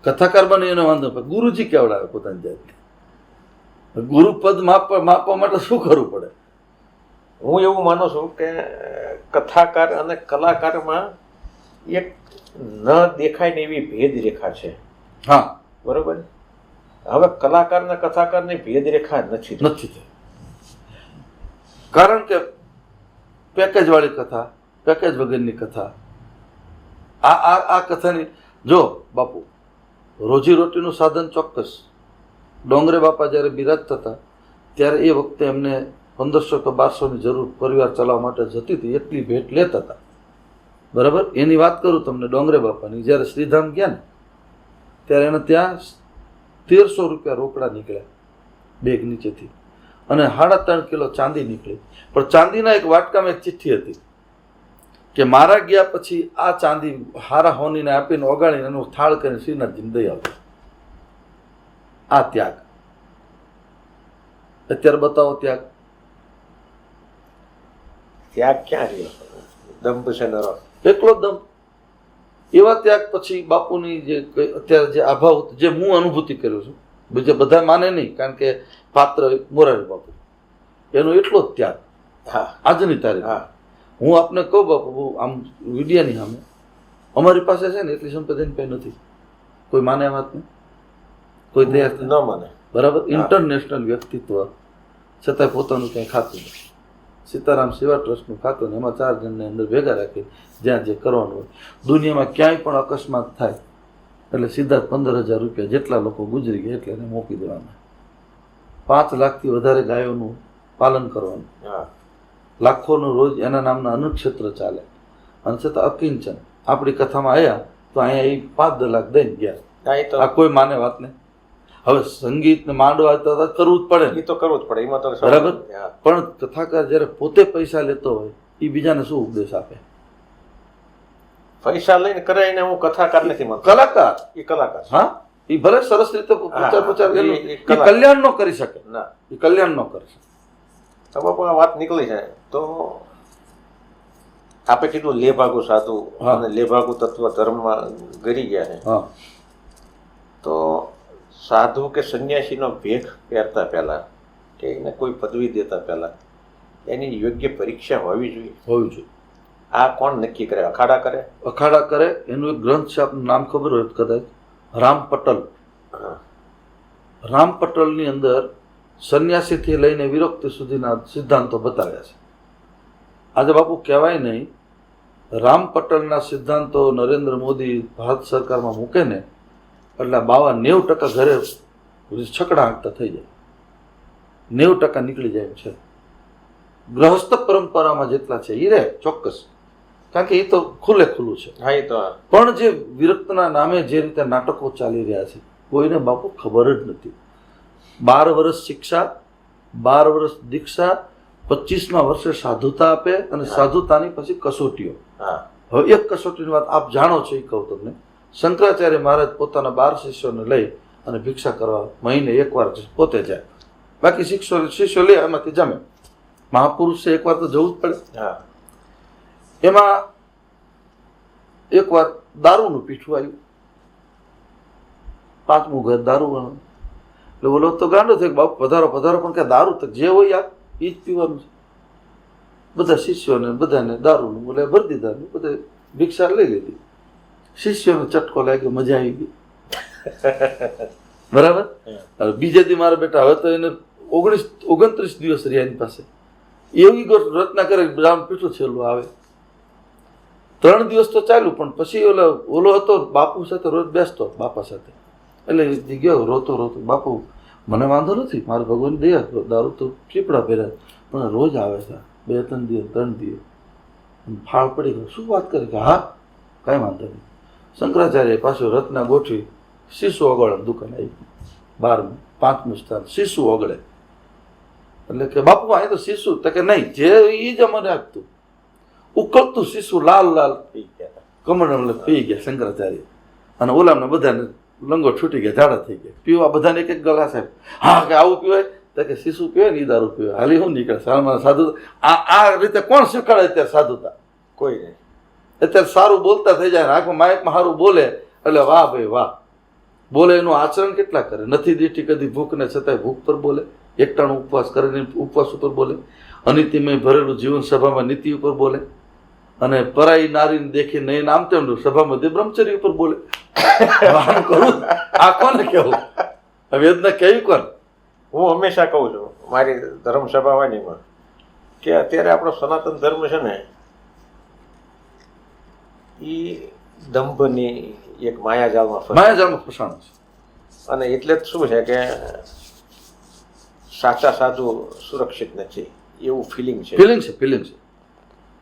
કથાકાર બને એનો વાંધો, પણ ગુરુજી કેવડાવે પોતાની જાતને. ગુરુપદ માપવા માટે શું કરવું પડે?
હું એવું માનું છું કે કથાકાર અને કલાકારમાં એક ન દેખાય ને એવી ભેદ રેખા છે.
હા
બરોબર. હવે કલાકાર ને કથાકારની ભેદ રેખા નથી.
થઈ. કારણ કે પેકેજ વાળી કથા, પેકેજ વગરની કથા, આ કથાની જો બાપુ રોજીરોટીનું સાધન ચોક્કસ. ડોંગરે બાપા જ્યારે બિરાજતા હતા ત્યારે એ વખતે એમને 1500 કે 1200ની જરૂર પરિવાર ચલાવવા માટે જતી હતી, એટલી ભેટ લેતા હતા. બરાબર. એની વાત કરું તમને ડોંગરે બાપાની. જ્યારે શ્રીધામ ગયા ને ત્યારે એને ત્યાં 1300 રૂપિયા રોકડા નીકળ્યા બેગ નીચેથી, અને 3.5 કિલો ચાંદી નીકળી. પણ ચાંદીના એક વાટકામાં એક ચિઠ્ઠી હતી કે મારા ગયા પછી આ ચાંદી હારા હોનીને આપીને ઓગાળીને એનો થાળ કરીને શ્રીનાથજીને દઈ આવજો. આ ત્યાગ. અત્યારે બતાવો ત્યાગ.
ત્યાગ ક્યાં રહ્યો? દંભ છે નરો.
એકલો દમ. એવા ત્યાગ પછી બાપુની જે અત્યારે જે અભાવ, જે હું અનુભૂતિ કરું છું, બીજા બધા માને નહીં, કારણ કે પાત્ર મોરારી બાપુ, એનો એટલો જ ત્યાગ.
હા
આજની તારીખ.
હા
હું આપને કહું બાપુ, આમ વિડિયાની સામે અમારી પાસે છે ને એટલી સંપત્તિની પાસે નથી. કોઈ માને આ વાતને? કોઈ તૈયાર
ન મને.
બરાબર. ઇન્ટરનેશનલ વ્યક્તિત્વ છતાંય પોતાનું કંઈ ખાતું નથી. સીતારામ સેવા ટ્રસ્ટનું ખાતું ને એમાં 4 જણને અંદર ભેગા રાખી જ્યાં જે કરવાનું હોય. દુનિયામાં ક્યાંય પણ અકસ્માત થાય એટલે સીધા 15,000 રૂપિયા જેટલા લોકો ગુજરી ગયા એટલે એને મોકલી દેવાના. 5 લાખથી વધારે ગાયોનું પાલન કરવાનું.
હા
લાખોનું રોજ એના નામના અનુક્ષેત્ર ચાલે, અને છતાં અકિંચન. આપણી કથામાં આવ્યા તો અહીંયા એ 5 લાખ દઈને ગયા.
એ તો
આ કોઈ માને વાત નહીં. હવે સંગીત ને માંડવા તો કરવું જ પડે ને.
એ તો કરવું જ પડે. એમાં તો
બરાબર.
હા.
પણ કથાકાર જ્યારે પોતે પૈસા લેતો હોય એ બીજાને શું ઉપદેશ આપે?
પૈસા લઈને કરાઈને હું કથાકાર નથી માનતો.
કલાકાર.
એ કલાકાર.
હા એ ભલે સરસ રીતે પ્રચાર
એ
એ કલ્યાણ ન કરી શકે.
ના
એ કલ્યાણ ન કરી શકે.
બાપુ આ વાત નીકળી જાય તો આપણે કીધું લેભાગુ સાધુ
હા.
અને લેભાગુ તત્વ ધર્મમાં ગરી ગયા છે.
હા
તો સાધુ કે સંન્યાસીનો ભેખ પહેરતા પહેલા કે એને કોઈ પદવી દેતા પહેલા એની યોગ્ય પરીક્ષા હોવી જોઈએ.
હોવી જોઈએ.
આ કોણ નક્કી કરે? અખાડા કરે?
અખાડા કરે. એનું એક ગ્રંથ છે, આપનું નામ ખબર હોય તો કદાચ, રામ પટલ.
હા
રામ પટલની અંદર સંન્યાસીથી લઈને વિરક્તિ સુધીના સિદ્ધાંતો બતાવ્યા છે. આજે બાપુ કહેવાય નહીં, રામ પટલના સિદ્ધાંતો નરેન્દ્ર મોદી ભારત સરકારમાં મૂકે ને એટલે 90% ઘરે છકડા હાંકતા થઈ જાય. 90% નીકળી જાય એમ છે. ગૃહસ્થ પરંપરામાં જેટલા છે એ રહે ચોક્કસ, કારણ કે એ તો ખુલ્લે ખુલ્લું છે.
હા એ તો
પણ જે વિરક્તના નામે જે રીતે નાટકો ચાલી રહ્યા છે કોઈને બાપુ ખબર જ નથી. 12 વર્ષ શિક્ષા, 12 વર્ષ દીક્ષા, 25મા વર્ષે સાધુતા આપે, અને સાધુતાની પછી કસોટીઓ.
હા
હવે એક કસોટીની વાત આપ જાણો છો, એ કહું તમને. શંકરાચાર્ય મહારાજ પોતાના 12 શિષ્યોને લઈ અને ભિક્ષા કરવા મહિને 1 વાર પોતે જાય, બાકી શિષ્યો લે એમાંથી જમે. મહાપુરુષ છે, એકવાર તો જવું જ પડે.
હા
એમાં એકવાર દારૂનું પીઠું આવ્યું, 5મું ઘર દારૂવાળું. એટલે બોલો તો ગાંડો થયો કે બાપુ પધારો પધારો, પણ કે દારૂ તો જે હોય આ એ જ પીવાનું છે. બધા શિષ્યોને બધાને દારૂનું બોલે ભરી દીધા, બધા ભિક્ષા લઈ લીધી. શિષ્યોને ચટકો લાગ્યો, મજા આવી ગઈ. બરાબર. હવે બીજે દી મારા બેટા હવે તો એને 29 દિવસ રહ્યા એની પાસે. એવી રચના કરે રામ પીઠું છેલ્લું આવે. 3 દિવસ તો ચાલ્યું, પણ પછી ઓલો હતો બાપુ સાથે રોજ બેસતો બાપા સાથે. એટલે ગયો રોતો રોતો, બાપુ મને વાંધો નથી, મારે ભગવાન દયા, દારૂ તો ચીપડા પહેર્યા, પણ રોજ આવે છે 2-3 દિવસ 3 દિવસ. ફાળ પડી ગયો. શું વાત કરે? કે હા કાંઈ વાંધો નહીં. શંકરાચાર્ય પાછું રત્ના ગોઠવી શીશુ ઓગળે દુકાન આવી. 12મું 5મું સ્થાન શીશુ ઓગળે. એટલે કે બાપુ અહીં તો શીશુ, તો કે નહીં, જે એ જ અમને આપતું ઉકળતું શીશુ લાલ લાલ કમળ પી ગયા શંકરાચાર્ય. અને ઓલામને બધાને લંગો છૂટી ગયા, ઝાડા થઈ ગયા. પીવા બધાને એક ગ્લાસ આપ. હા કે આવું પીવાય? તો કે શીશુ પીવાય ને એ દારૂ પીવાય. હાલી શું નીકળે સાલમાં સાધુ. આ રીતે કોણ શીખવાડે અત્યારે સાધુતા?
કોઈ નહીં.
અત્યારે સારું બોલતા થઈ જાય, આંખમાં માઇકમાં સારું બોલે એટલે વાહ ભાઈ વાહ. બોલે એનું આચરણ કેટલા કરે. નથી દીઠી કદી ભૂખ ને છતાંય ભૂખ પર બોલે. એકટાણું ઉપવાસ કરીને ઉપવાસ ઉપર બોલે. અનિતિમય ભરેલું જીવન સભામાં નીતિ ઉપર બોલે. અને પરાઈ નારીને દેખી નહીં આમ તેમ સભામાં બ્રહ્મચર્ય ઉપર બોલે. કરું આ કોને કેવું? વેદના કેવી કોણ?
હું હંમેશા કહું છું મારી ધર્મસભા વાણીમાં કે અત્યારે આપણો સનાતન ધર્મ છે ને એ દંભની એક માયાજાળમાં
ફસાણું છે.
અને એટલે જ શું છે કે સાચા સાધુ સુરક્ષિત નથી એવું ફિલિંગ છે.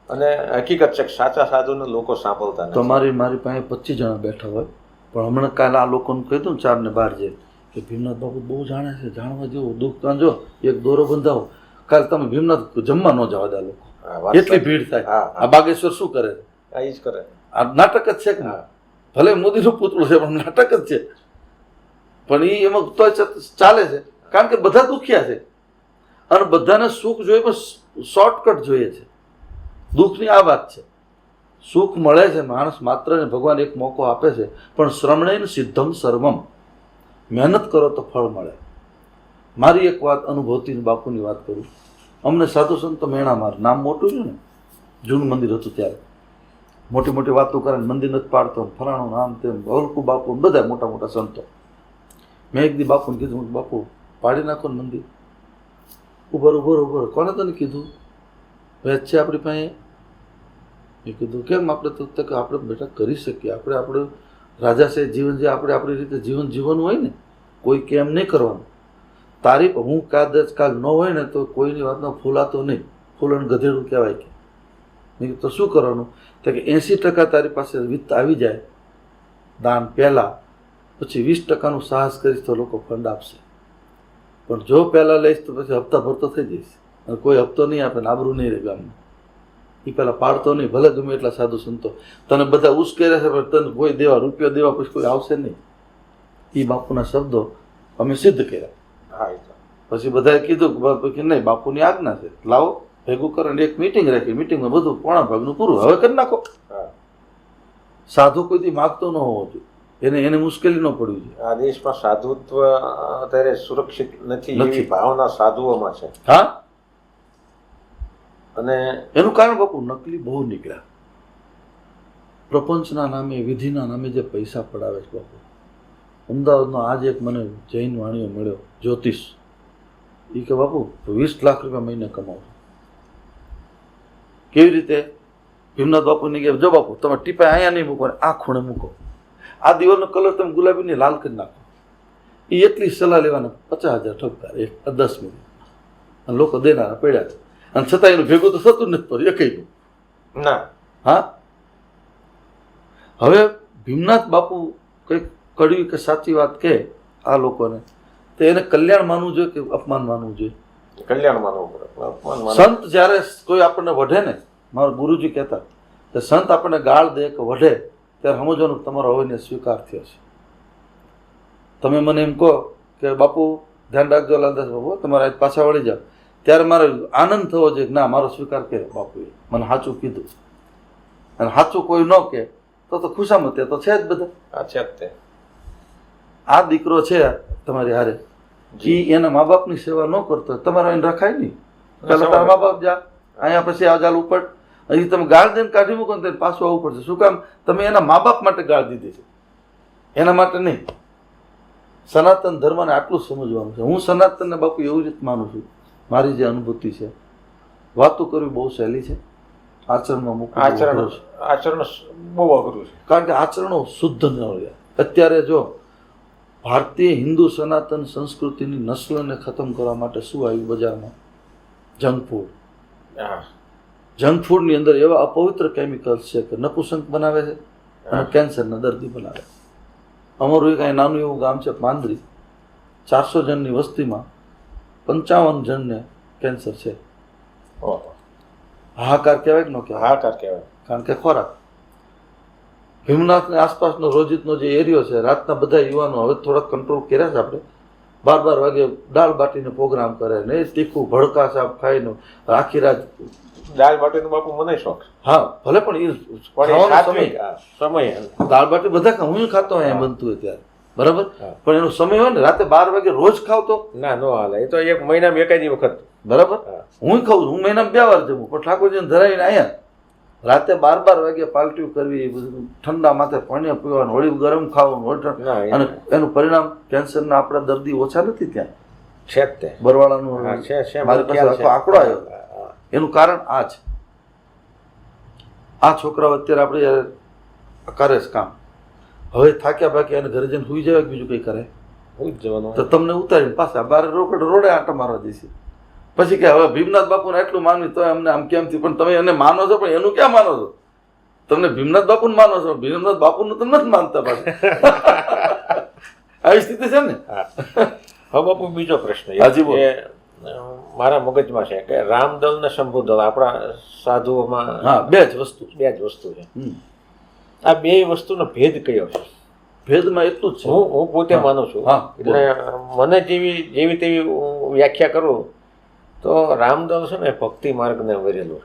અને હકીકત છે કે સાચા સાધુને લોકો સાંભળતા નથી.
તો મારી પાસે 25 જણા બેઠા હોય, પણ હમણાં કાલે આ લોકોને કહી દઉં 4 ને 12 જે કે ભીમનાથ બાપુ બહુ જાણે છે, જાણવા જેવું, દુઃખ ત્યાં જો એક દોરો બંધાવો. કાલે તમે ભીમનાથ જમવા ન જવા દે લોકો, એટલી ભીડ થાય. આ બાગેશ્વર શું કરે?
આ જ કરે.
આ નાટક જ છે કે ભલે મોદીનું પુતળું છે પણ નાટક જ છે. પણ એ એમાં તો ચાલે છે કારણ કે બધા દુખિયા છે અને બધાને સુખ જોઈએ પણ શોર્ટકટ જોઈએ છે. દુઃખની આ વાત છે. સુખ મળે છે માણસ માત્ર ને ભગવાન એક મોકો આપે છે, પણ શ્રમણેન સિદ્ધમ સર્વમ, મહેનત કરો તો ફળ મળે. મારી એક વાત અનુભવતી બાપુની વાત કરું. અમને સાધુ સંતો મેણા માર, નામ મોટું છે ને, જૂનું મંદિર હતું ત્યારે મોટી મોટી વાતો કરે, મંદિર નથી પાડતો, ફલાણું નામ તેમ, અલકુ બાપુ બધા મોટા મોટા સંતો. મેં એક દી બાપુને કીધું, બાપુ પાડી નાખો ને મંદિર. ઉભર કોને તને કીધું? વેચ છે આપણી પાસે. મેં કીધું કેમ? આપણે તો કે આપણે બેટા કરી શકીએ, આપણે આપણું રાજા છે જીવન, જે આપણે આપણી રીતે જીવન જીવવાનું હોય ને, કોઈ કેમ નહીં કરવાનું. તારીફ હું કદાચ કાલ ન હોય ને તો કોઈની વાતમાં ફૂલાતો નહીં, ફૂલણ ગધેડું કહેવાય. કે મેં તો શું કરવાનું? તો કે 80% તારી પાસે વિત્ત આવી જાય દાન પહેલાં, પછી 20%નું સાહસ કરીશ તો લોકો ફંડ આપશે. પણ જો પહેલાં લઈશ તો પછી હપ્તા ભરતો થઈ જઈશ અને કોઈ હપ્તો નહીં આપે ને આબરૂ નહીં રહે ગામમાં. એ પહેલાં પાડતો નહીં, ભલે ગમે એટલા સાધુ સંતો તને બધા ઉશ્કેરે છે, પણ તને કોઈ દેવા રૂપિયો દેવા પછી કોઈ આવશે નહીં. એ બાપુના શબ્દો અમે સિદ્ધ કર્યા. પછી બધાએ કીધું કે નહીં, બાપુની આજ્ઞા છે, લાવો ભેગું કરે ને એક મિટિંગ રાખી. મિટિંગમાં બધું પોણા ભાગનું પૂરું, હવે કરી નાખો. સાધુ કોઈથી માગતો ન હોવો જોઈએ, એને મુશ્કેલી ન પડવી જોઈએ.
આ દેશમાં સાધુત્વ અત્યારે સુરક્ષિત નથી એવી ભાવના સાધુઓમાં છે.
હા,
અને
એનું કારણ બાપુ નકલી બહુ નીકળ્યા. પ્રપંચના નામે, વિધિના નામે જે પૈસા પડાવે છે બાપુ. અમદાવાદનો આજ એક મને જૈન વાણીઓ મળ્યો, જ્યોતિષ. એ કે બાપુ 20 લાખ રૂપિયા મહિને કમાવો. કેવી રીતે? ભીમનાથ બાપુની કે જો બાપુ તમે ટીપા અહીંયા નહીં મૂકો, આ ખૂણે મૂકો, આ દિવાલનો કલર તમે ગુલાબીની લાલ કરી નાખો. એ એટલી સલાહ લેવાના 50,000 ઠપકાર 10 મિનિટ. અને લોકો દેનારા પડ્યા છે, અને છતાં એનું ભેગું તો થતું નથી પડ્યું એકઈનું
ના.
હા, હવે ભીમનાથ બાપુ કંઈક કડવી કે સાચી વાત કહે આ લોકોને, તો એને કલ્યાણ માનવું જોઈએ કે અપમાન માનવું જોઈએ?
કલ્યાણ માનવું.
સંત જ્યારે કોઈ આપણને વઢે ને, મારા ગુરુજી કહેતા કે સંત આપણને ગાળ દે કે વઢે ત્યારે સમજવાનું તમારો હવે સ્વીકાર થયો છે. તમે મને એમ કહો કે બાપુ ધ્યાન રાખજો લાલદાસ બાપુ, તમારે આજ પાછા વળી જાઓ, ત્યારે મારે આનંદ થવો જોઈએ કે ના મારો સ્વીકાર કર્યો બાપુએ, મને સાચું કીધું. અને સાચું કોઈ ન કહે તો ખુશામત તો છે જ બધા.
આ છે જ તે.
આ દીકરો છે તમારી હારે, જી એના મા બાપની સેવા ન કરતો તમારે એને રખાય નહીં. પેલા તારા મા બાપ જા, અહીંયા પછી આજાલ ઉપર અહીં તમે ગાળ દઈને કાઢી મૂકો ને પાછું આવવું પડશે. શું કામ? તમે એના મા બાપ માટે ગાળ દીધી છે, એના માટે નહીં. સનાતન ધર્મને આટલું સમજવાનું છે. હું સનાતનને બાપુ એવી રીતે માનું છું. મારી જે અનુભૂતિ છે, વાતો કરવી બહુ સહેલી છે, આચરણમાં મૂકવું
આચરણ બહુ અઘરું છે.
કારણ કે આચરણો શુદ્ધ ન રહ્યા. અત્યારે જો ભારતીય હિન્દુ સનાતન સંસ્કૃતિની નસ્લને ખતમ કરવા માટે શું આવ્યું બજારમાં? Junk food. જંક ફૂડની અંદર એવા અપવિત્ર કેમિકલ્સ છે કે નપુસંક બનાવે છે અને કેન્સરના દર્દી બનાવે. અમારું એક અહીં નાનું એવું ગામ છે પાંદરી, 400 જણની વસ્તીમાં 55 જણને કેન્સર છે. હાહાકાર કહેવાય કે ન કહેવાય?
હાહાકાર કહેવાય. કારણ
કે ખોરાક. ભીમનાથની આસપાસનો રોજિતનો જે એરિયો છે, રાતના બધા યુવાનો હવે થોડાક કંટ્રોલ કર્યા છે આપણે. 12 વાગે દાળ બાટીનો પ્રોગ્રામ કરે ને તીખું ભડકા સાપ ખાઈને આખી રાત.
દાળ બાટીનો બાપુ મને શોખ.
હા ભલે પણ સમય દાળ બાટી બધા ખાવ, હું ખાતો હોય બનતું હોય ત્યારે બરાબર, પણ એનો સમય હોય ને રાતે 12 વાગે રોજ ખાવ તો
ના ન હાલે. એ તો એક મહિનામાં એકાદી વખત
બરાબર. હું ખાઉં, હું મહિનામાં 2 વાર જમું, પણ ઠાકોરજીને ધરાવીને અહીંયા રાતે 12 વાગે પાલટી કરવી, ઠંડા માથે પાણી પીવાનું, વળી ગરમ ખાવાનું, અને એનું પરિણામ કેન્સરના આપણા દર્દી ઓછા નથી ત્યાં
છે જ તે.
બરવાળાનું મારી પાસે આંકડો આવ્યો. એનું કારણ આ છે. આ છોકરાઓ અત્યારે આપણે કરે છે કામ, હવે થાક્યા પાક્યા એને ઘરે જઈને સુઈ જાય, બીજું કંઈ કરે
જવાનું
તો તમને ઉતારીને પાછા બાર રોડે આંટા મારવા જઈશે. પછી કે હવે ભીમનાથ બાપુને એટલું માનવી તો અમને આમ કેમ થયું? પણ તમે એને માનો છો, પણ એનું ક્યાં માનો છો? તમને ભીમનાથ બાપુને માનો છો, ભીમનાથ બાપુનું તમે નથી માનતા પાછા. આવી સ્થિતિ છે ને.
હવે બાપુ બીજો પ્રશ્ન મારા મગજમાં છે કે રામદળ ને શંભુદળ આપણા સાધુઓમાં
બે જ વસ્તુ
છે. આ બે વસ્તુનો ભેદ કયો છે?
ભેદમાં એટલું જ છે,
હું પોતે માનું છું. એટલે મને જેવી તેવી વ્યાખ્યા કરું તો રામદળ છે ને ભક્તિ માર્ગને વરેલું.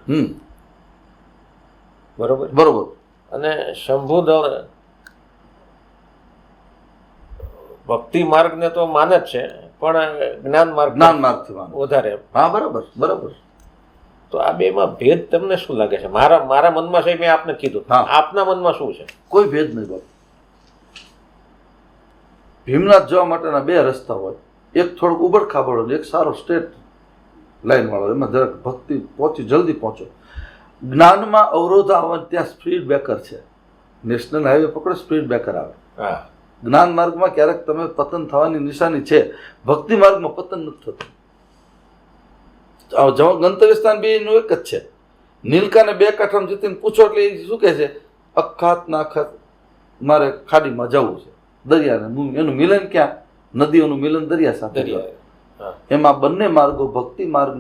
બરોબર. અને શંભુદળ ભક્તિ માર્ગને તો માને જ છે, પણ જ્ઞાન માર્ગથી વધારે.
હા બરાબર.
તો આ બેમાં ભેદ તમને શું લાગે છે? મારા મનમાં છે, મેં આપને કીધું. આપના મનમાં શું છે?
કોઈ ભેદ નહીં બાપુ. ભીમનાથ જવા માટેના 2 રસ્તા હોય, એક થોડુંક ઉબડ ખાબડ, એક સારો સ્ટેટ લાઈન વાળો, એમાં જરાક ભક્તિ જલ્દી પહોંચો. જ્ઞાનમાં અવરોધ આવે ત્યાં સ્પીડ બ્રેકર છે. નેશનલ હાઈવે પકડો, સ્પીડ બ્રેકર આવે. જ્ઞાન માર્ગમાં ક્યારેક તમે પતન થવાની નિશાની છે, ભક્તિ માર્ગમાં પતન નથી થતું. ગંતવ્ય સ્થાન બેનું એક જ છે. નીલકાને 2 કાંઠામાં જીતીને પૂછો એટલે એ શું કહે છે? અખાત નાખત મારે ખાડીમાં જવું છે, દરિયાને. એનું મિલન ક્યાં? નદીઓનું મિલન દરિયા સાથે. એમાં બંને માર્ગો ભક્તિ માર્ગ,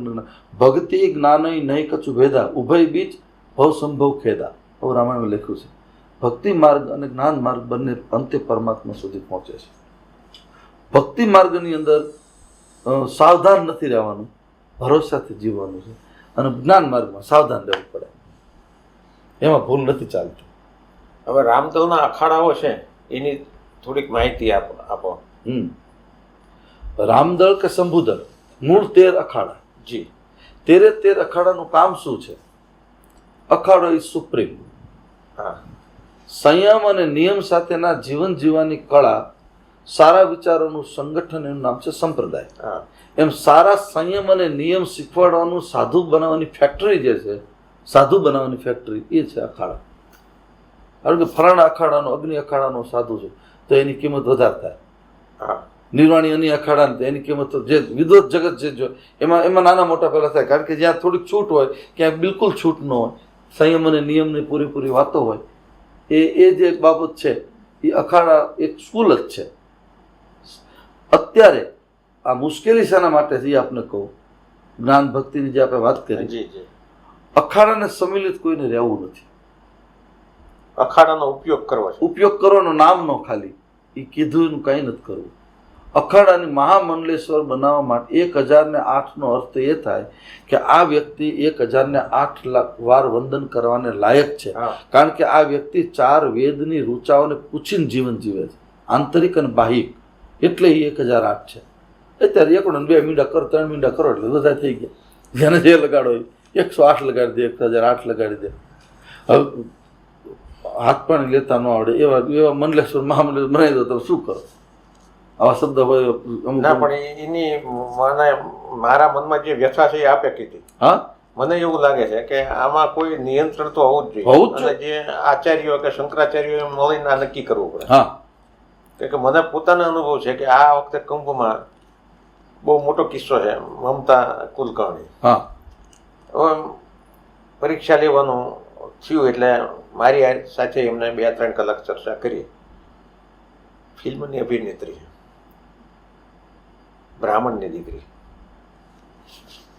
ભક્તિ જ્ઞાનય નહીં કચું ભેદા, ઉભય બીચ ભવ સંભવ ખેદા. હવે રામાયણમાં લખ્યું છે. ભક્તિ માર્ગ અને જ્ઞાન માર્ગ બંને અંતે પરમાત્મા સુધી પહોંચે છે. ભક્તિ માર્ગની અંદર સાવધાન નથી રહેવાનું, ભરોસાથી જીવવાનું છે. અને જ્ઞાન માર્ગમાં સાવધાન રહેવું પડે, એમાં ભૂલ નથી ચાલતી.
હવે રામદળના અખાડાઓ છે, એની થોડીક માહિતી આપો.
રામદળ કે શંભુદળ મૂળ 13 અખાડા.
જી.
13 અખાડાનું કામ શું છે? અખાડો ઇઝ સુપ્રીમ. સંયમ અને નિયમ સાથેના જીવન જીવવાની કળા, સારા વિચારોનું સંગઠન, એનું નામ છે સંપ્રદાય. એમ સારા સંયમ અને નિયમ શીખવાડવાનું સાધુ બનાવવાની ફેક્ટરી જે છે, સાધુ બનાવવાની ફેક્ટરી એ છે અખાડા. કારણ કે ફલાણા અખાડાનો, અગ્નિ અખાડાનો સાધુ છે તો એની કિંમત વધારે થાય. નિર્વાણી અની અખાડા એની કિંમત જે વિદ્વત જગત જે જો એમાં નાના મોટા પહેલા થાય. કારણ કે જ્યાં થોડીક છૂટ હોય, ક્યાંક બિલકુલ છૂટ ન હોય, સંયમ અને નિયમની પૂરેપૂરી વાતો હોય, એ જે એક બાબત છે એ અખાડા એક સ્કૂલ જ છે. અત્યારે આ મુશ્કેલી શાના માટે છે એ આપને કહું. જ્ઞાન ભક્તિની જે આપણે વાત કરી, અખાડાને સમિલિત કોઈને રહેવું નથી.
અખાડાનો ઉપયોગ કરવો છે.
ઉપયોગ કરવાનો નામ નો ખાલી, એ કીધું એનું કંઈ નથી કરવું. અખાડાની મહામંડલેશ્વર બનાવવા માટે 1008નો અર્થ એ થાય કે આ વ્યક્તિ 1008 વાર વંદન કરવાને લાયક છે.
હા.
કારણ કે આ વ્યક્તિ 4 વેદની રૂચાઓને પૂછીને જીવન જીવે છે, આંતરિક અને બાહ્યિક, એટલે એ 1008 છે. અત્યારે 1 ને 2 મીંડા કરો, 3 મીંડા કરો એટલે બધા થઈ ગયા. જેને જે લગાડો એ 108 લગાડી દે, 1008 લગાડી દે. હવે હાથ પાણી લેતા ન આવડે એવા મંડલેશ્વર મહામંડલેશ્વર બનાવી દો તો શું કરો? આવા શબ્દ હોય અમુક.
ના, પણ એની મારા મનમાં જે વ્યથા છે એ આપે કીધી.
હા,
મને એવું લાગે છે કે આમાં કોઈ નિયંત્રણ તો હોવું જ
હોવું જ
જોઈએ, અને જે આચાર્યો કે શંકરાચાર્યો મળીને આ નક્કી કરવું પડે.
હા,
કે મને પોતાનો અનુભવ છે કે આ વખતે કુંભમાં બહુ મોટો કિસ્સો છે, મમતા કુલકર્ણી.
હા,
હવે પરીક્ષા લેવાનું થયું એટલે મારી સાથે એમને 2-3 કલાક ચર્ચા કરી. ફિલ્મની અભિનેત્રી, બ્રાહ્મણની દીકરી,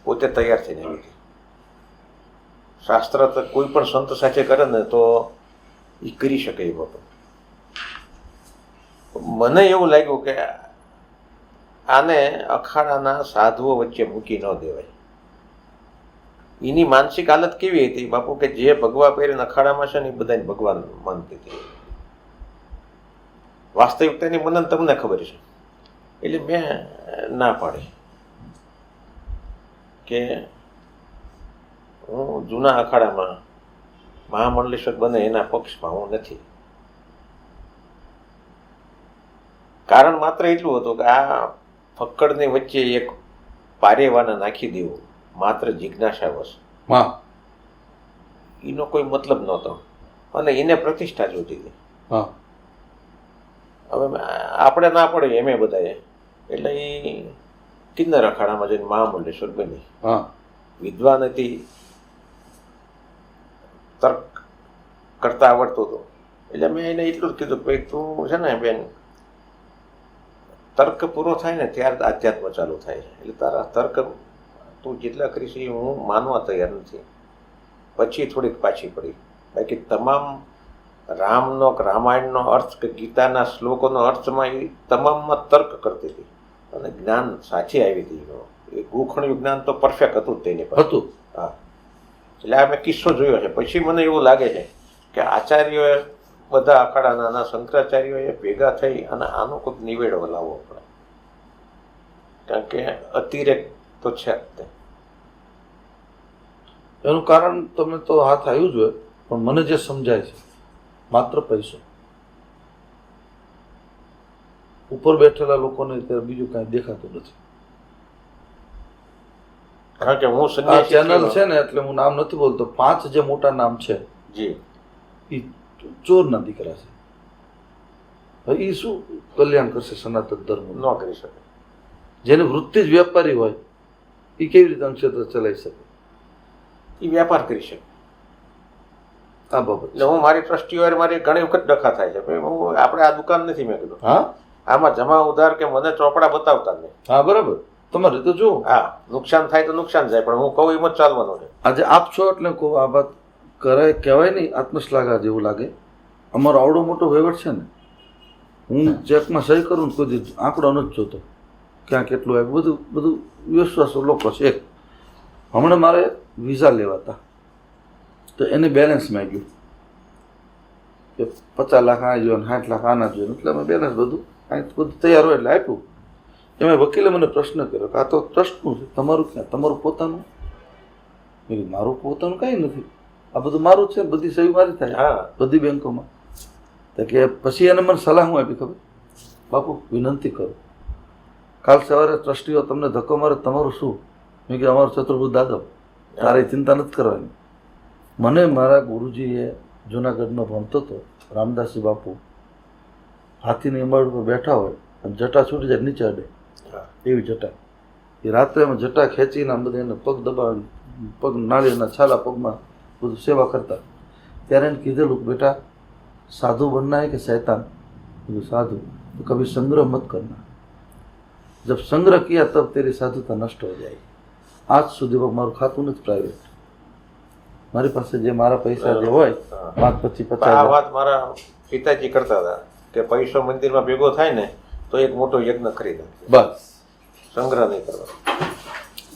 પોતે તૈયાર થઈને આવી હતી. શાસ્ત્ર તો કોઈ પણ સંત સાથે કરે ને તો એ કરી શકે એવો હતો. મને એવું લાગ્યું કે આને અખાડાના સાધુઓ વચ્ચે મૂકી ન દેવાય. એની માનસિક હાલત કેવી હતી બાપુ, કે જે ભગવા પહેરીને અખાડામાં છે ને એ બધાને ભગવાન માનતી હતી. વાસ્તવિકતાની મને તમને ખબર છે, એટલે મેં ના પાડી કે હું જૂના અખાડામાં મહામંડલેશ્વર બને એના પક્ષમાં હું નથી. કારણ માત્ર એટલું હતું કે આ ફક્કડની વચ્ચે એક પારેવાને નાખી દેવું માત્ર જિજ્ઞાસાવશ,
હા,
એનો કોઈ મતલબ નહોતો, અને એને પ્રતિષ્ઠા જોતી હતી.
હા,
હવે આપણે ના પડે એમે બધાએ, એટલે એ કિન્નર અખાડામાં જઈને મહામંડલેશ્વર બની.
હા,
વિદ્વાન હતી, તર્ક કરતા આવડતું હતું. એટલે મેં એને એટલું જ કીધું કે ભાઈ તું છે ને બેન, તર્ક પૂરો થાય ને ત્યારે આધ્યાત્મ ચાલુ થાય છે, એટલે તારા તર્ક તું જેટલા કરીશ એ હું માનવા તૈયાર નથી. પછી થોડીક પાછી પડી. બાકી તમામ રામનો કે રામાયણનો અર્થ કે ગીતાના શ્લોકોનો અર્થમાં એ તમામમાં તર્ક કરતી હતી, અને જ્ઞાન સાચી આવી હતી. એ ગોખણ્યું જ્ઞાન તો પરફેક્ટ હતું જ તેની પાસે.
હતું.
હા, એટલે આ મેં કિસ્સો જોયો છે. પછી મને એવું લાગે છે કે આચાર્યોએ બધા અખાડાના શંકરાચાર્યોએ ભેગા થઈ અને આનો કોઈક નિવેડો લાવવો પડે, કારણ કે અતિરેક તો છે જ તે.
એનું કારણ તમે તો હાથ આવ્યું જ હોય, પણ મને જે સમજાય છે માત્ર પૈસો. ઉપર બેઠેલા લોકોને ત્યારે બીજું કાંઈ દેખાતું નથી.
કારણ કે હું
આ
સંન્યાસી
ચેનલ છે ને, એટલે હું નામ નથી બોલતો, 5 જે મોટા નામ છે
જી,
એ ચોરના દીકરા છે. હવે એ શું કલ્યાણ કરશે સનાતન ધર્મ?
ન કરી શકે.
જેની વૃત્તિ જ વેપારી હોય એ કેવી રીતે ક્ષેત્ર ચલાવી શકે?
એ વ્યાપાર કરી શકે.
આ બાબત
એટલે હું મારી ટ્રસ્ટીઓ મારી ઘણી વખત ડખા થાય છે, ભાઈ હું આપણે આ દુકાન નથી, મેં કીધું
હા,
આમાં જમા ઉધાર કે મને ચોપડા બતાવતા નહીં.
હા, બરાબર, તમારે તો જુઓ.
હા, નુકસાન થાય તો નુકસાન જાય, પણ હું કહું એમ જ ચાલવાનું છે.
આજે આપ છો એટલે કહું, આ વાત કરે કહેવાય નહીં, આત્મશ્લાઘા જેવું લાગે. અમારો આવડો મોટો વહીવટ છે ને, હું ચેકમાં સહી કરું ને કોઈ દી આંકડો નથી જોતો ક્યાં કેટલું આવ્યું, બધું વિશ્વાસો લોકો છે. એક હમણાં મારે વિઝા લેવાતા, તો એને બેલેન્સ માંગ્યું કે 50 લાખ આ જોઈએ, 60 લાખ આના જોઈએ, એટલે અમે બેલેન્સ બધું તૈયાર હોય એટલે આપ્યું. એમાં વકીલે મને પ્રશ્ન કર્યો કે આ તો ટ્રસ્ટનું છે, તમારું ક્યાં? તમારું પોતાનું? મેં કીધું મારું પોતાનું કાંઈ નથી, આ બધું મારું છે, બધી સહી મારી થાય.
હા,
બધી બેંકોમાં. તો કે પછી એને મને સલાહ હું આપી ખબર? બાપુ, વિનંતી કરો, કાલ સવારે ટ્રસ્ટીઓ તમને ધક્કો મારે, તમારું શું? મેં કીધું અમારું ચતુર્ભુજ દાદવ, તારે ચિંતા નથી કરવાની. મને મારા ગુરુજીએ જુનાગઢનો ભણતો હતો રામદાસજી બાપુ, હાથીની અંબાડ ઉપર બેઠા હોય અને જટા છૂટી જાય નીચે અડે એવી જટા. એ રાત્રે એમાં જટા ખેંચીને આમ બધા એને પગ દબાવી, પગ નાળીના છાલા પગમાં બધું સેવા કરતા. ત્યારે એને કીધેલું બેટા साधु बनना है कि शैतान? तो साधु. तो कभी संग्रह मत करना, जब संग्रह किया तब तेरी साधुता नष्ट हो जाएगी. આજ સુધી મારું ખાતું નથી પ્રાઇવેટ, મારી પાસે જે મારા પૈસા જે હોય 5-25-50
આ વાત મારા પિતાજી કરતા હતા કે પૈસો મંદિરમાં ભેગો થાય ને તો એક મોટો યજ્ઞ કરી નાખીએ,
બસ.
સંગ્રહ નહીં કરવાનો.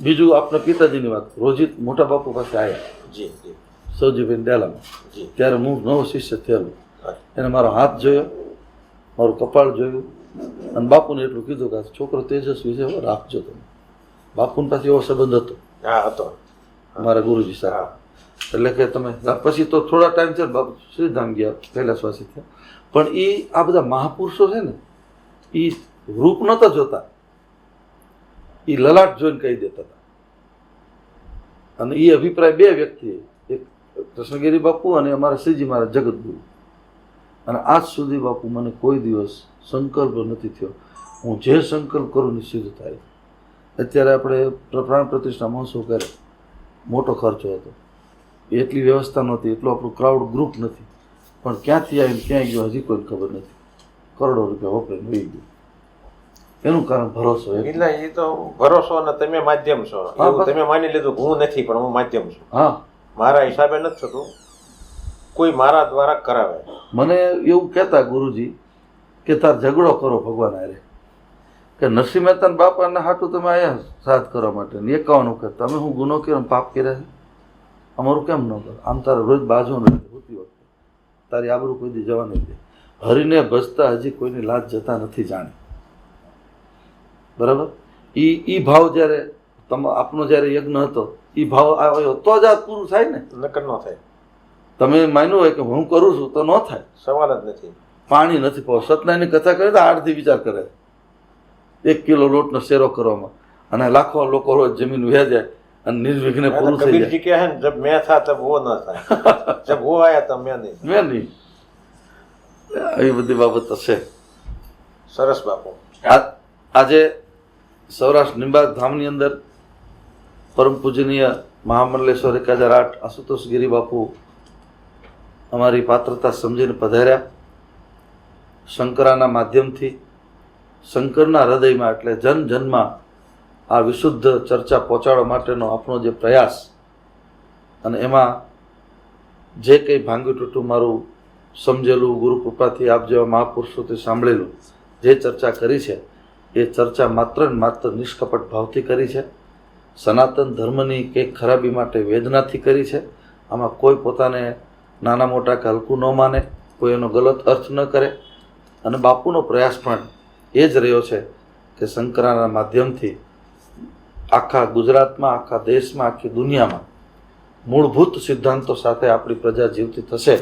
બીજું આપણા પિતાજીની વાત, રોજિત મોટા બાપુ પાસે આવ્યા
જી જી
સૌજીભાઈ ડેલામાં,
જી.
ત્યારે હું નવો શિષ્ય થયેલો.
હા.
એને મારો હાથ જોયો, મારું કપાળ જોયું, અને બાપુને એટલું કીધું કે આ છોકરો તેજસ્વી છે, હો, રાખજો તમે. બાપુને પાસે એવો સંબંધ હતો
હા હતો.
મારા ગુરુજી સાથે.
હા
એટલે કે તમે પછી તો થોડા ટાઈમ છે બાપુ શ્રીધામ ગયા, કૈલાસવાસી થયા. પણ એ આ બધા મહાપુરુષો છે ને, એ રૂપ નહોતા જોતા, એ લલાટ જોઈને કહી દેતા હતા. અને એ અભિપ્રાય બે વ્યક્તિએ, એક કૃષ્ણગીરી બાપુ અને અમારા શ્રીજી મહારાજ જગતગુરુ. અને આજ સુધી બાપુ મને કોઈ દિવસ સંકલ્પ નથી થયો, હું જે સંકલ્પ કરું ને સિદ્ધ થાય. અત્યારે આપણે પ્રાણ પ્રતિષ્ઠા મહોત્સવ કરે, મોટો ખર્ચો હતો, એટલી વ્યવસ્થા નહોતી, એટલું આપણું ક્રાઉડ ગ્રુપ નથી, પણ ક્યાંથી આવીને ક્યાં ગયો હજી કોઈને ખબર નથી. કરોડો રૂપિયા વપરાઈને વહી ગયું. એનું કારણ ભરોસો.
એટલે એ તો ભરોસો, અને તમે માધ્યમ છો એવું તમે માની લીધું કે હું નથી પણ હું માધ્યમ છું.
હા,
મારા હિસાબે નથી થતું, કોઈ મારા દ્વારા કરાવે.
મને એવું કહેતા ગુરુજી કે તાર ઝઘડો કરો ભગવાન હારે, કે નરસિંહ મહેતાના બાપાના હાટું તમે આવ્યા શ્રાદ્ધ કરવા માટે, 51 વખત તમે હું ગુનો કર્યો, પાપ કર્યા છે, અમારું કેમ ન કરો? આમ તારે રોજ બાજુ રહે હોતી વખતે તારી આબરૂ કોઈ દી જવા નહીં દે. હરીને ભજતા હજી કોઈની લાજ જતા નથી જાણે. બરાબર? ઈ ભાવ જ્યારે આપનો જ્યારે યજ્ઞ હતો, એ ભાવ આવ્યો તો જ આ પૂરું થાય ને,
નકર ન થાય.
તમે માન્યું હોય કે હું કરું છું તો ન થાય.
સવાલ જ નથી.
પાણી નથી પાવ. સત્યનારાયણની કથા કરે તો આડથી વિચાર કરે, 1 કિલો લોટનો શેરો કરવામાં, અને લાખો લોકો રોજ જમીન વ્યા જાય અને નિર્વિઘ્ને પૂરું થઈ જાય.
કબીરજી કહે છે ને, જબ મેં થા તબ વો ન થાય, જબ વો આયા તબ મેં નહીં.
મેં નહીં. આવી બધી બાબતો છે.
સરસ બાપુ.
આજે સૌરાષ્ટ્ર નિંબાર્ક ધામની અંદર પરમ પૂજનીય મહામંડલેશ્વર 1008 આશુતોષ ગિરી બાપુ અમારી પાત્રતા સમજીને પધાર્યા. શંકરાના માધ્યમથી, શંકરના હૃદયમાં એટલે જન જનમાં આ વિશુદ્ધ ચર્ચા પહોંચાડવા માટેનો આપણો જે પ્રયાસ, અને એમાં જે કંઈ ભાંગી તૂટું મારું સમજેલું, ગુરુ કૃપાથી આપ જેવા મહાપુરુષોથી સાંભળેલું જે ચર્ચા કરી છે, એ ચર્ચા માત્ર ને માત્ર નિષ્કપટ ભાવથી કરી છે. સનાતન ધર્મની કંઈક ખરાબી માટે વેદનાથી કરી છે. આમાં કોઈ પોતાને નાના મોટા કે હલકું ન માને, કોઈ એનો ગલત અર્થ ન કરે. અને બાપુનો પ્રયાસ પણ એ જ રહ્યો છે કે શંકરાના માધ્યમથી આખા ગુજરાતમાં, આખા દેશમાં, આખી દુનિયામાં મૂળભૂત સિદ્ધાંતો સાથે આપણી પ્રજા જીવતી થશે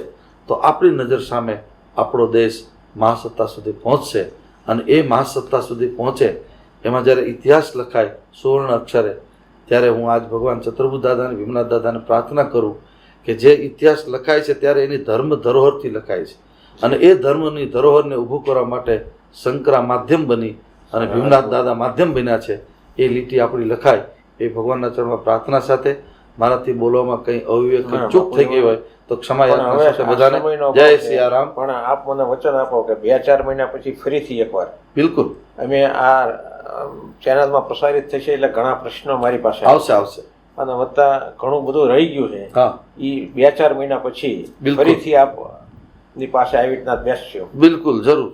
તો આપણી નજર સામે આપણો દેશ મહાસત્તા સુધી પહોંચશે. અને એ મહાસત્તા સુધી પહોંચે એમાં જ્યારે ઇતિહાસ લખાય સુવર્ણ અક્ષરે, ત્યારે હું આજ ભગવાન ચતુર્ભુજ દાદાને, ભીમનાથ દાદાને પ્રાર્થના કરું કે જે ઇતિહાસ લખાય છે ત્યારે એની ધર્મ ધરોહરથી લખાય છે, અને એ ધર્મની ધરોહરને ઊભું કરવા માટે શંકરા માધ્યમ બની અને ભીમનાથ દાદા માધ્યમ બન્યા છે. એ લીટી આપણી લખાય એ ભગવાનના ચરણમાં પ્રાર્થના સાથે મારાથી બોલવામાં કંઈ અવિવેક ચૂક થઈ ગઈ હોય તો ક્ષમા યાચના સાથે બધાને જય સિયારામ.
પણ આપ મને વચન આપો કે 2-4 મહિના પછી ફરીથી એકવાર
બિલકુલ
અમે આ ચેનલમાં પ્રસારિત થશે, એટલે ઘણા પ્રશ્નો મારી પાસે
આવશે
અને વત્તા ઘણું બધું રહી ગયું છે.
હા,
એ 2-4 મહિના પછી ફરીથી આપની પાસે આવી રીતના બેસશો.
બિલકુલ જરૂર.